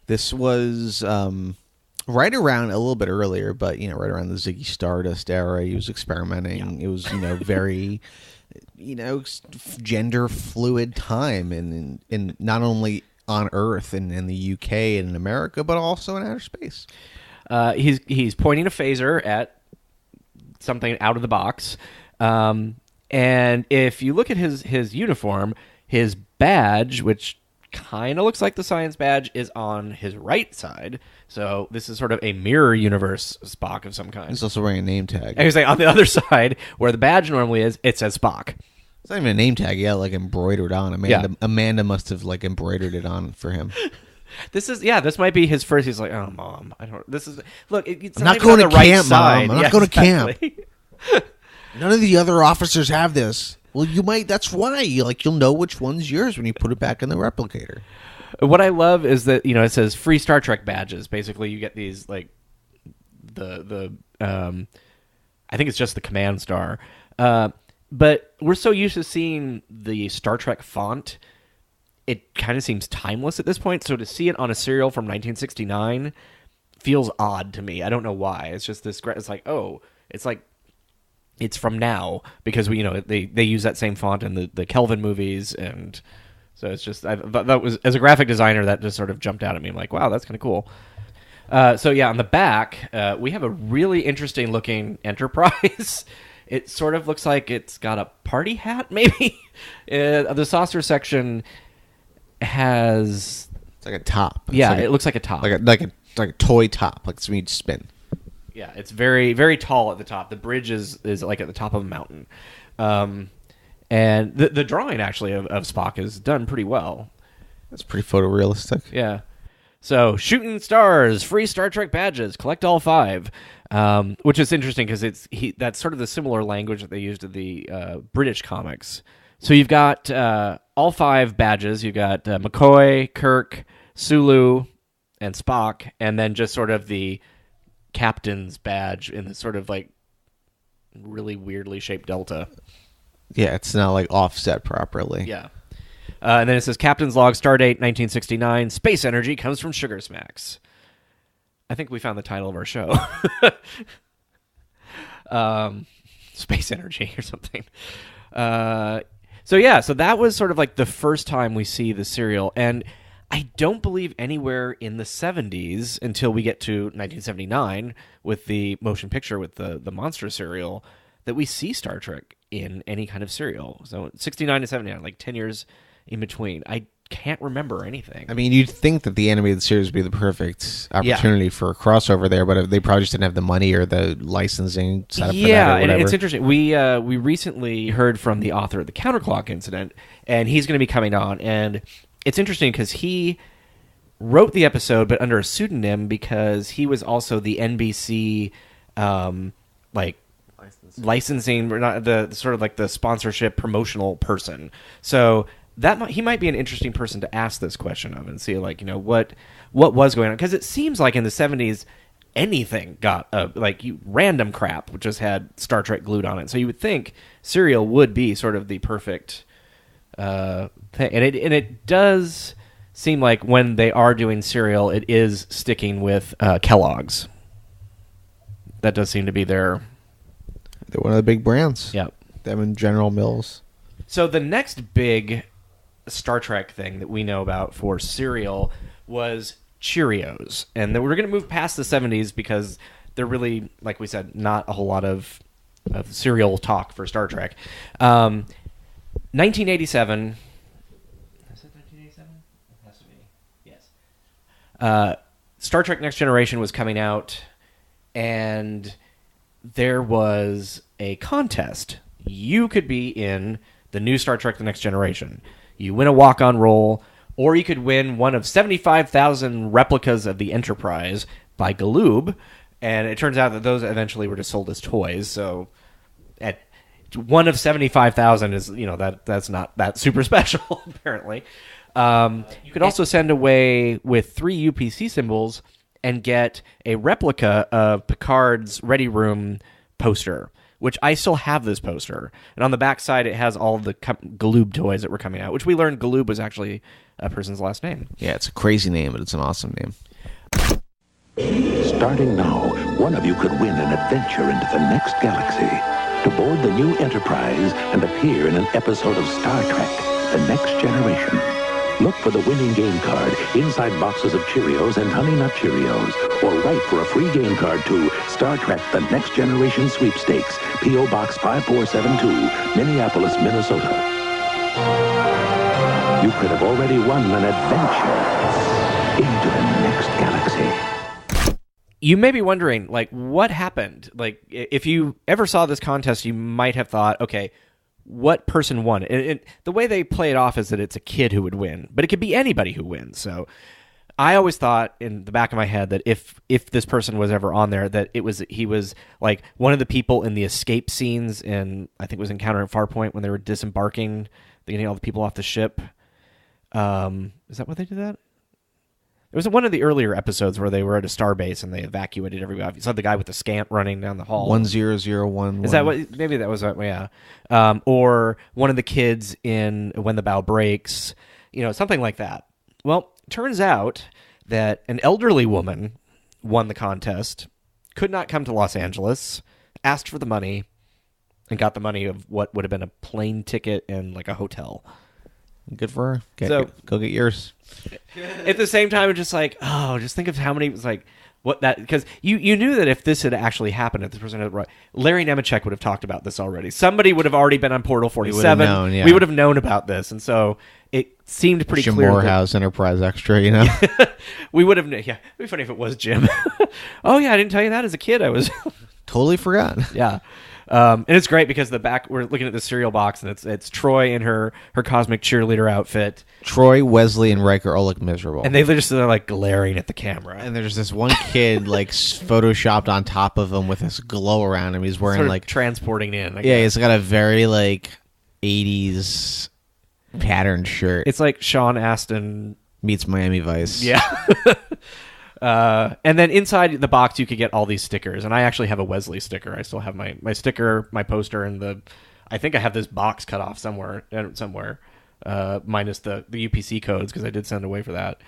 this was right around a little bit earlier, but right around the Ziggy Stardust era. He was experimenting. Yeah. It was very gender fluid time, in not only on Earth and in the UK and in America, but also in outer space. He's pointing a phaser at something out of the box, and if you look at his uniform, his badge, which kind of looks like the science badge, is on his right side. So this is sort of a mirror universe Spock of some kind. He's also wearing a name tag. And he's like on the other side, where the badge normally is, it says Spock. It's not even a name tag, like embroidered on. Amanda must have like embroidered it on for him. This might be his first. He's like, oh, Mom, I don't. This is look. It's I'm not going to right camp, side. Mom. I'm not going to camp. None of the other officers have this. Well, you might. That's why. You'll know which one's yours when you put it back in the replicator. What I love is that it says free Star Trek badges. Basically, you get these like the I think it's just the command star, but we're so used to seeing the Star Trek font. It kind of seems timeless at this point, so to see it on a cereal from 1969 feels odd to me. I don't know why. It's just this. It's like, oh, it's like it's from now because they use that same font in the Kelvin movies, and so it's just that was, as a graphic designer, that just sort of jumped out at me. I'm like, wow, that's kind of cool. So on the back we have a really interesting looking Enterprise. It sort of looks like it's got a party hat, maybe. The saucer section has it's like a top. It looks like a top, like a toy top, like something you'd spin. Yeah, it's very very tall at the top. The bridge is like at the top of a mountain, and the drawing actually of Spock is done pretty well. That's pretty photorealistic. Yeah. So shooting stars, free Star Trek badges, collect all 5, which is interesting because that's sort of the similar language that they used in the British comics. So you've got all 5 badges. You've got McCoy, Kirk, Sulu, and Spock, and then just sort of the captain's badge in the sort of like really weirdly shaped delta. Yeah, it's not like offset properly. Yeah. And then it says Captain's Log, Stardate 1969. Space Energy comes from Sugar Smacks. I think we found the title of our show. Space energy or something. So that was sort of like the first time we see the cereal, and I don't believe anywhere in the 70s until we get to 1979 with the motion picture with the monster cereal that we see Star Trek in any kind of cereal. So 69 to 79, like 10 years in between. I can't remember anything. I mean, you'd think that the animated series would be the perfect opportunity for a crossover there, but they probably just didn't have the money or the licensing set up for that or whatever. And it's interesting. We recently heard from the author of the Counterclock Incident, and he's going to be coming on, and it's interesting because he wrote the episode, but under a pseudonym because he was also the NBC, licensing, or not the sort of like the sponsorship promotional person. So he might be an interesting person to ask this question of and see, like, you know, what was going on, because it seems like in the 70s anything got random crap which just had Star Trek glued on it. So you would think cereal would be sort of the perfect thing, and it does seem like when they are doing cereal, it is sticking with Kellogg's. That does seem to be they're one of the big brands. Yep. Them and General Mills. So the next big Star Trek thing that we know about for cereal was Cheerios, and then we're going to move past the 70s because they're really, like we said, not a whole lot of cereal talk for Star Trek. 1987. Is it 1987? It has to be. Yes. Star Trek Next Generation was coming out, and there was a contest. You could be in the new Star Trek The Next Generation. You win a walk-on role, or you could win one of 75,000 replicas of the Enterprise by Galoob, and it turns out that those eventually were just sold as toys, so at one of 75,000 is, you know, that's not that super special, apparently. You could also send away with 3 UPC symbols and get a replica of Picard's Ready Room poster, which I still have this poster. And on the back side, it has all of the Galoob toys that were coming out, which we learned Galoob was actually a person's last name. Yeah, it's a crazy name, but it's an awesome name. Starting now, one of you could win an adventure into the next galaxy to board the new Enterprise and appear in an episode of Star Trek, The Next Generation. Look for the winning game card inside boxes of Cheerios and Honey Nut Cheerios, or write for a free game card to Star Trek The Next Generation Sweepstakes, P.O. Box 5472, Minneapolis, Minnesota. You could have already won an adventure into the next galaxy. You may be wondering, like, what happened? Like, if you ever saw this contest, you might have thought, okay, what person won? And the way they play it off is that it's a kid who would win, but it could be anybody who wins. So I always thought in the back of my head that if this person was ever on there, that he was like one of the people in the escape scenes in, I think it was Encounter at Farpoint, when they were disembarking, getting all the people off the ship. Is that what they did that? It was one of the earlier episodes where they were at a starbase and they evacuated everybody. You saw the guy with the scamp running down the hall. 1001. Is that what? Maybe that was yeah. Or one of the kids in When the Bow Breaks. You know, something like that. Well, turns out that an elderly woman won the contest, could not come to Los Angeles, asked for the money, and got the money of what would have been a plane ticket and like a hotel. Good for her. Go get yours. At the same time, it's just like, just think of how many, it's like, what that, because you knew that if this had actually happened, if this person had, Larry Nemechek would have talked about this already. Somebody would have alady been on Portal 47. We would have known about this, and so it seemed pretty Jim clear. Morehouse Enterprise Extra, you know? We would have, it'd be funny if it was Jim. Oh, yeah, I didn't tell you that as a kid. I was totally forgot. Yeah. And it's great because we're looking at the cereal box, and it's Troy in her cosmic cheerleader outfit. Troy, Wesley, and Riker all look miserable. And they're like glaring at the camera. And there's this one kid like photoshopped on top of him with this glow around him. He's wearing sort of like transporting in. He's got a very like 80s patterned shirt. It's like Sean Astin meets Miami Vice. Yeah. And then inside the box, you could get all these stickers. And I actually have a Wesley sticker. I still have my sticker, my poster, and I think I have this box cut off somewhere, minus the UPC codes, because I did send away for that.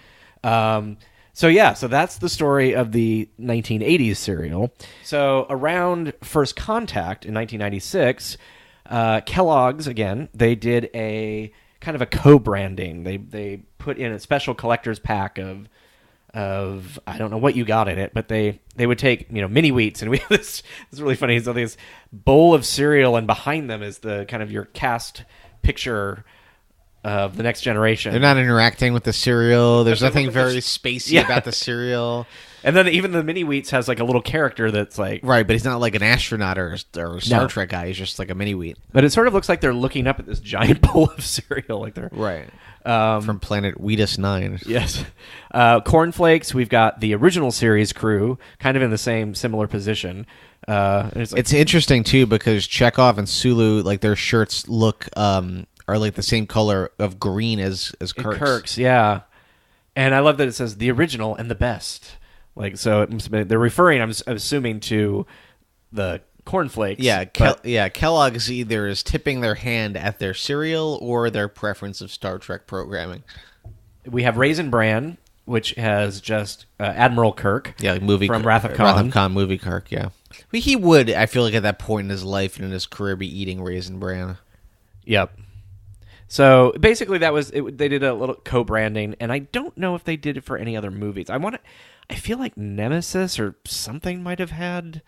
So that's the story of the 1980s cereal. So around First Contact in 1996, Kellogg's, again, they did a kind of a co-branding. They put in a special collector's pack of I don't know what you got in it, but they would take mini wheats, and we have this. It's really funny. So this bowl of cereal, and behind them is the kind of your cast picture of the Next Generation. They're not interacting with the cereal. There's nothing very spacey about the cereal. And then even the mini wheats has like a little character that's like right, but he's not like an astronaut or a Star Trek guy. He's just like a mini wheat. But it sort of looks like they're looking up at this giant bowl of cereal, like they're right from planet Wheatus 9. Yes, Cornflakes. We've got the original series crew, kind of in the similar position. It's interesting too because Chekhov and Sulu, like their shirts look are like the same color of green as Kirk's. Kirk's, yeah. And I love that it says the original and the best. Like, so they're referring, I'm assuming, to the cornflakes. Yeah, Kellogg's either is tipping their hand at their cereal or their preference of Star Trek programming. We have Raisin Bran, which has just Admiral Kirk. Yeah, like movie from Wrath of Khan. Wrath of Khan movie Kirk, yeah. He would, I feel like at that point in his life and in his career, be eating Raisin Bran. Yep. So basically, they did a little co-branding, and I don't know if they did it for any other movies. I feel like Nemesis or something might have had,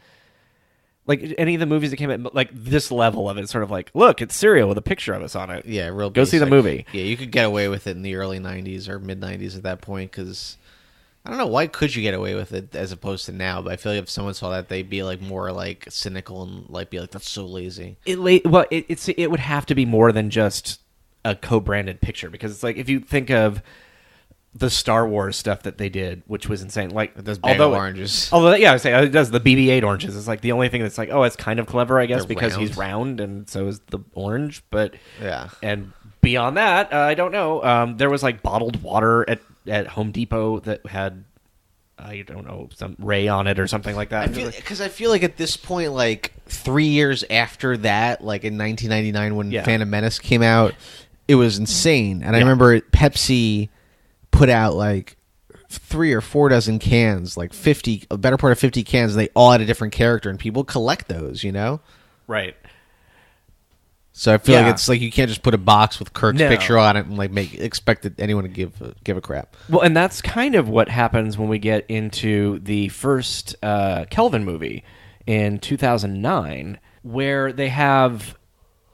like any of the movies that came out, like this level of it, sort of like, look, it's cereal with a picture of us on it. Yeah, real. Go see the movie. Yeah, you could get away with it in the early '90s or mid '90s at that point because I don't know why could you get away with it as opposed to now. But I feel like if someone saw that, they'd be like more like cynical and like be like, that's so lazy. It would have to be more than just a co-branded picture because it's like if you think of the Star Wars stuff that they did, which was insane. Like those bag of oranges. Although, yeah, I would say it does the BB-8 oranges. It's like the only thing that's like, oh, it's kind of clever, I guess, They're because round. he's round and so is the orange. But yeah, and beyond that, I don't know. There was like bottled water at Home Depot that had, I don't know, some Ray on it or something like that. Because I feel like at this point, like 3 years after that, like in 1999 when Phantom Menace came out, it was insane. And I remember Pepsi put out like 3 or 4 dozen cans, like a better part of 50 cans, and they all had a different character, and people collect those, Right. So I feel like it's like you can't just put a box with Kirk's picture on it and like expect anyone to give a crap. Well, and that's kind of what happens when we get into the first Kelvin movie in 2009, where they have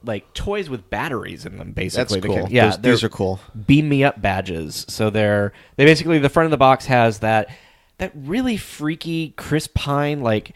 like toys with batteries in them, basically. That's cool. Yeah, these are cool. Beam Me Up badges. So they basically, the front of the box has that really freaky Chris Pine, like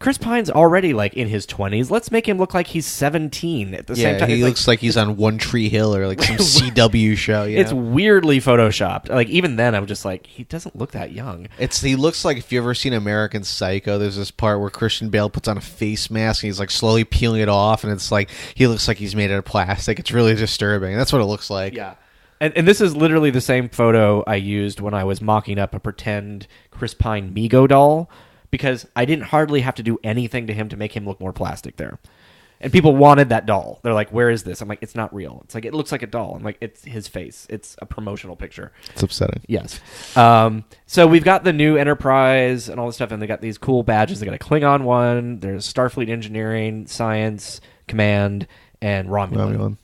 Chris Pine's already like in his 20s. Let's make him look like he's 17 at the same time. He looks like he's on One Tree Hill or like some CW show. It's weirdly photoshopped. Like even then, I'm just like, he doesn't look that young. He looks like, if you ever seen American Psycho, there's this part where Christian Bale puts on a face mask and he's like slowly peeling it off, and it's like he looks like he's made out of plastic. It's really disturbing. That's what it looks like. Yeah. And this is literally the same photo I used when I was mocking up a pretend Chris Pine Mego doll, because I didn't hardly have to do anything to him to make him look more plastic there. And people wanted that doll. They're like, where is this? I'm like, it's not real. It's like, it looks like a doll. I'm like, it's his face. It's a promotional picture. It's upsetting. Yes. So we've got the new Enterprise and all this stuff, and they got these cool badges. They got a Klingon one. There's Starfleet Engineering, Science, Command, and Romulan.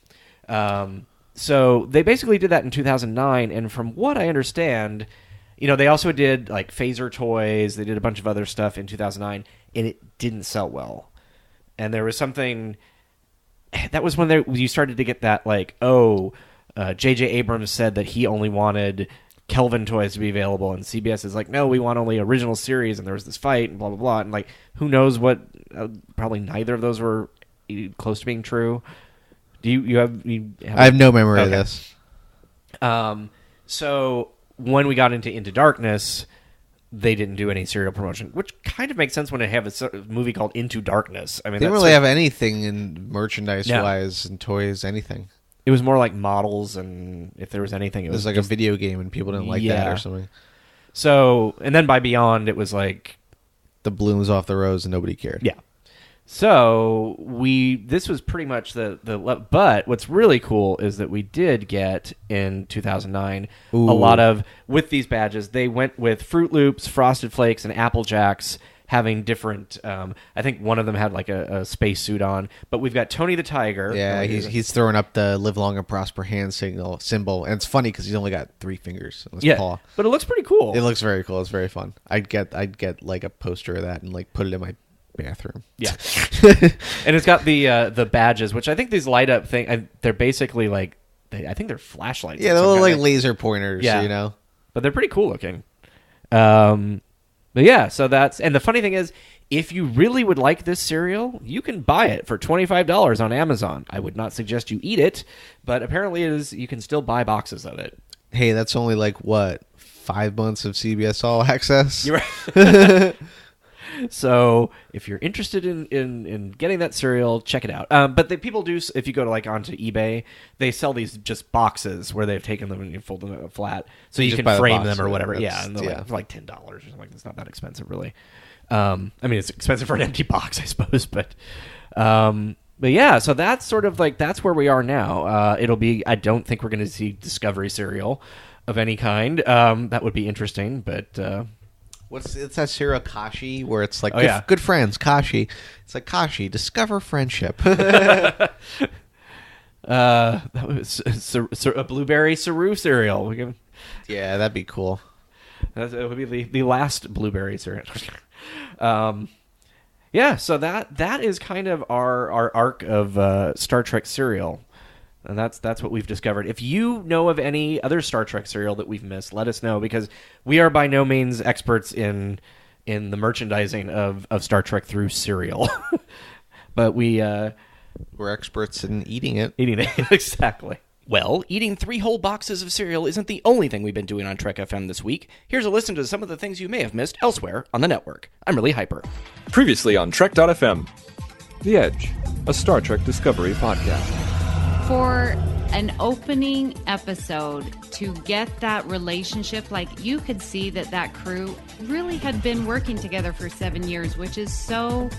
So they basically did that in 2009, and from what I understand, they also did like phaser toys. They did a bunch of other stuff in 2009, and it didn't sell well. And there was something that was when you started to get that like, J.J. Abrams said that he only wanted Kelvin toys to be available, and CBS is like, no, we want only original series. And there was this fight and blah blah blah, and like, who knows what? Probably neither of those were close to being true. Do you have? I have no memory of this. So when we got into Darkness, they didn't do any serial promotion, which kind of makes sense when they have a movie called Into Darkness. I mean, they didn't really have anything in merchandise-wise and toys, anything. It was more like models, and if there was anything, it was like just a video game, and people didn't like that or something. So, and then by Beyond, it was like the blooms off the rose, and nobody cared. Yeah. So this was pretty much but what's really cool is that we did get in 2009 a lot of, with these badges, they went with Fruit Loops, Frosted Flakes, and Apple Jacks having different, I think one of them had like a space suit on, but we've got Tony the Tiger. Yeah, he's throwing up the live long and prosper hand symbol, and it's funny because he's only got 3 fingers on his paw. But it looks pretty cool. It looks very cool. It's very fun. I'd get like a poster of that and like put it in my bathroom. Yeah. And it's got the badges, which I think these light up thing, they're basically like, I think they're flashlights. Yeah, they're like laser pointers, you know. But they're pretty cool looking. But yeah, so and the funny thing is, if you really would like this cereal, you can buy it for $25 on Amazon. I would not suggest you eat it, but apparently you can still buy boxes of it. Hey, that's only like, what, 5 months of CBS All Access? You're right. So if you're interested in getting that cereal, check it out. But people do, if you go to like onto eBay, they sell these just boxes where they've taken them and you fold them up flat, so you can frame them or whatever. Yeah, and they're for like $10 or something. It's not that expensive, really. I mean, it's expensive for an empty box, I suppose, but yeah. So that's sort of like that's where we are now. It'll be. I don't think we're going to see Discovery cereal of any kind. That would be interesting, but. It's that cereal Kashi where it's like good friends Kashi. It's like Kashi, discover friendship. That was a blueberry Saru cereal. Yeah, that'd be cool. It would be the last blueberry cereal. Yeah, so that is kind of our arc of Star Trek cereal. And that's what we've discovered. If you know of any other Star Trek cereal that we've missed, let us know, because we are by no means experts in the merchandising of Star Trek through cereal. But we're experts in eating it. Exactly. Well, eating 3 whole boxes of cereal isn't the only thing we've been doing on Trek FM this week. Here's a listen to some of the things you may have missed elsewhere on the network. I'm really hyper. Previously on Trek.fm. The Edge, a Star Trek Discovery podcast. For an opening episode to get that relationship, like you could see that crew really had been working together for 7 years, which is so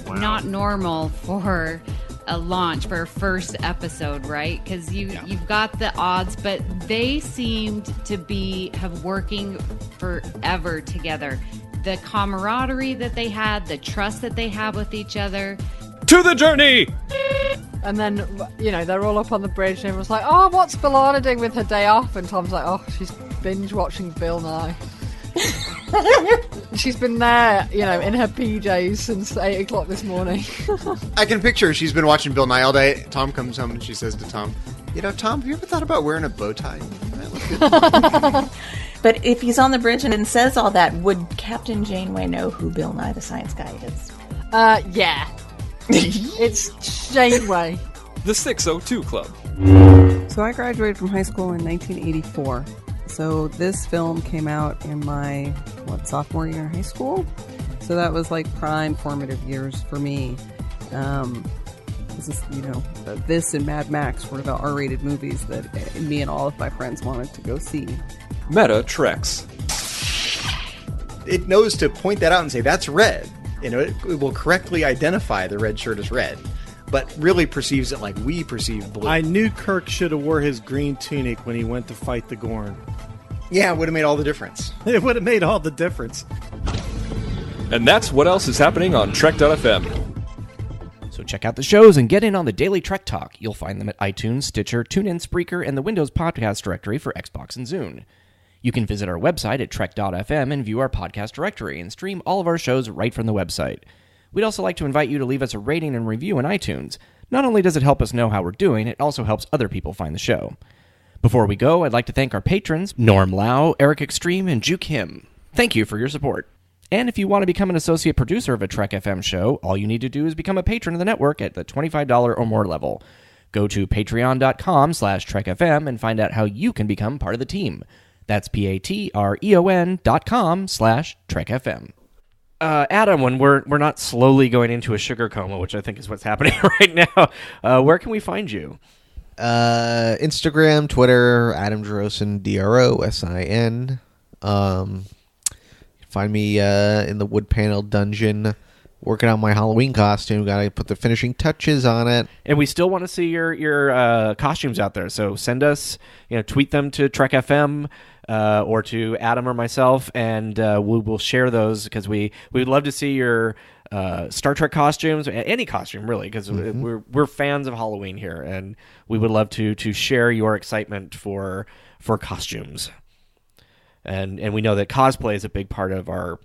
not normal for a launch, for a first episode, right? Because you've got the odds, but they seemed to have working forever together. The camaraderie that they had, the trust that they have with each other. To the journey! And then, they're all up on the bridge and everyone's like, oh, what's B'Elanna doing with her day off? And Tom's like, oh, she's binge watching Bill Nye. She's been there, in her PJs since 8 o'clock this morning. I can picture her. She's been watching Bill Nye all day. Tom comes home and she says to Tom, Tom, have you ever thought about wearing a bow tie? But if he's on the bridge and says all that, would Captain Janeway know who Bill Nye the Science Guy is? Yeah. It's Janeway. The 602 Club. So I graduated from high school in 1984. So this film came out in my, sophomore year in high school? So that was like prime formative years for me. This is, this and Mad Max were the R-rated movies that me and all of my friends wanted to go see. Meta Treks. It knows to point that out and say, that's red. It will correctly identify the red shirt as red, but really perceives it like we perceive blue. I knew Kirk should have wore his green tunic when he went to fight the Gorn. Yeah, it would have made all the difference. It would have made all the difference. And that's what else is happening on Trek.fm. So check out the shows and get in on the daily Trek Talk. You'll find them at iTunes, Stitcher, TuneIn, Spreaker, and the Windows Podcast Directory for Xbox and Zune. You can visit our website at Trek.fm and view our podcast directory and stream all of our shows right from the website. We'd also like to invite you to leave us a rating and review on iTunes. Not only does it help us know how we're doing, it also helps other people find the show. Before we go, I'd like to thank our patrons, Norm Lau, Eric Extreme, and Ju Kim. Thank you for your support. And if you want to become an associate producer of a Trek FM show, all you need to do is become a patron of the network at the $25 or more level. Go to patreon.com/TrekFM and find out how you can become part of the team. That's patreon.com/TrekFM. Adam, when we're not slowly going into a sugar coma, which I think is what's happening right now, where can we find you? Instagram, Twitter, Adam Drosin, DROSIN. Find me in the wood panel dungeon working on my Halloween costume. Got to put the finishing touches on it. And we still want to see your costumes out there. So send us, tweet them to Trek FM or to Adam or myself, and we will share those because we would love to see your Star Trek costumes, any costume really, because we're fans of Halloween here, and we would love to share your excitement for costumes. And we know that cosplay is a big part of our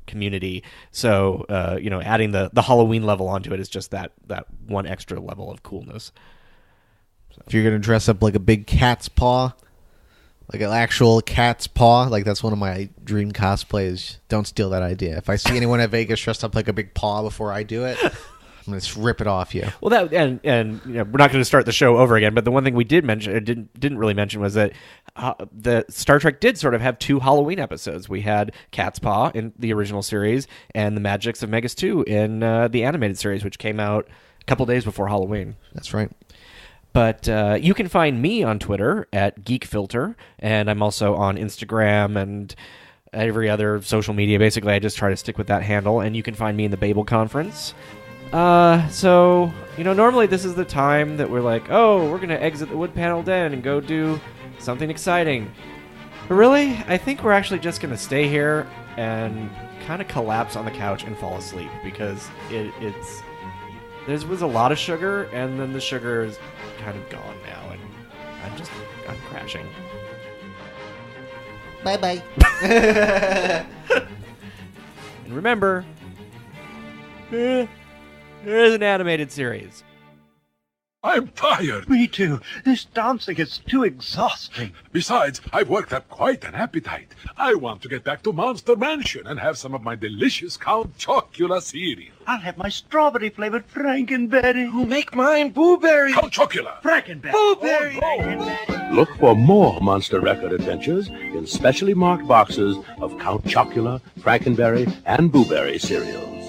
community, so adding the Halloween level onto it is just that one extra level of coolness. So. If you're gonna dress up like a big cat's paw, like an actual cat's paw, like that's one of my dream cosplays. Don't steal that idea. If I see anyone at Vegas dressed up like a big paw before I do it, I'm gonna rip it off you. Well, that and we're not going to start the show over again. But the one thing we did mention, didn't really mention, was that the Star Trek did sort of have 2 Halloween episodes. We had Cat's Paw in the original series, and the Magics of Megas 2 in the animated series, which came out a couple days before Halloween. That's right. But you can find me on Twitter at GeekFilter, and I'm also on Instagram and every other social media. Basically, I just try to stick with that handle, and you can find me in the Babel Conference. So, normally this is the time that we're like, oh, we're going to exit the wood panel den and go do something exciting. But really, I think we're actually just going to stay here and kind of collapse on the couch and fall asleep, because there was a lot of sugar, and then the sugar is kind of gone now, and I'm crashing. Bye-bye. And remember, there is an animated series. I'm tired. Me too. This dancing is too exhausting. Besides, I've worked up quite an appetite. I want to get back to Monster Mansion and have some of my delicious Count Chocula cereal. I'll have my strawberry-flavored Frankenberry. Oh, make mine Blueberry. Count Chocula. Frankenberry. Blueberry. Look for more Monster Record adventures in specially marked boxes of Count Chocula, Frankenberry, and Blueberry cereals.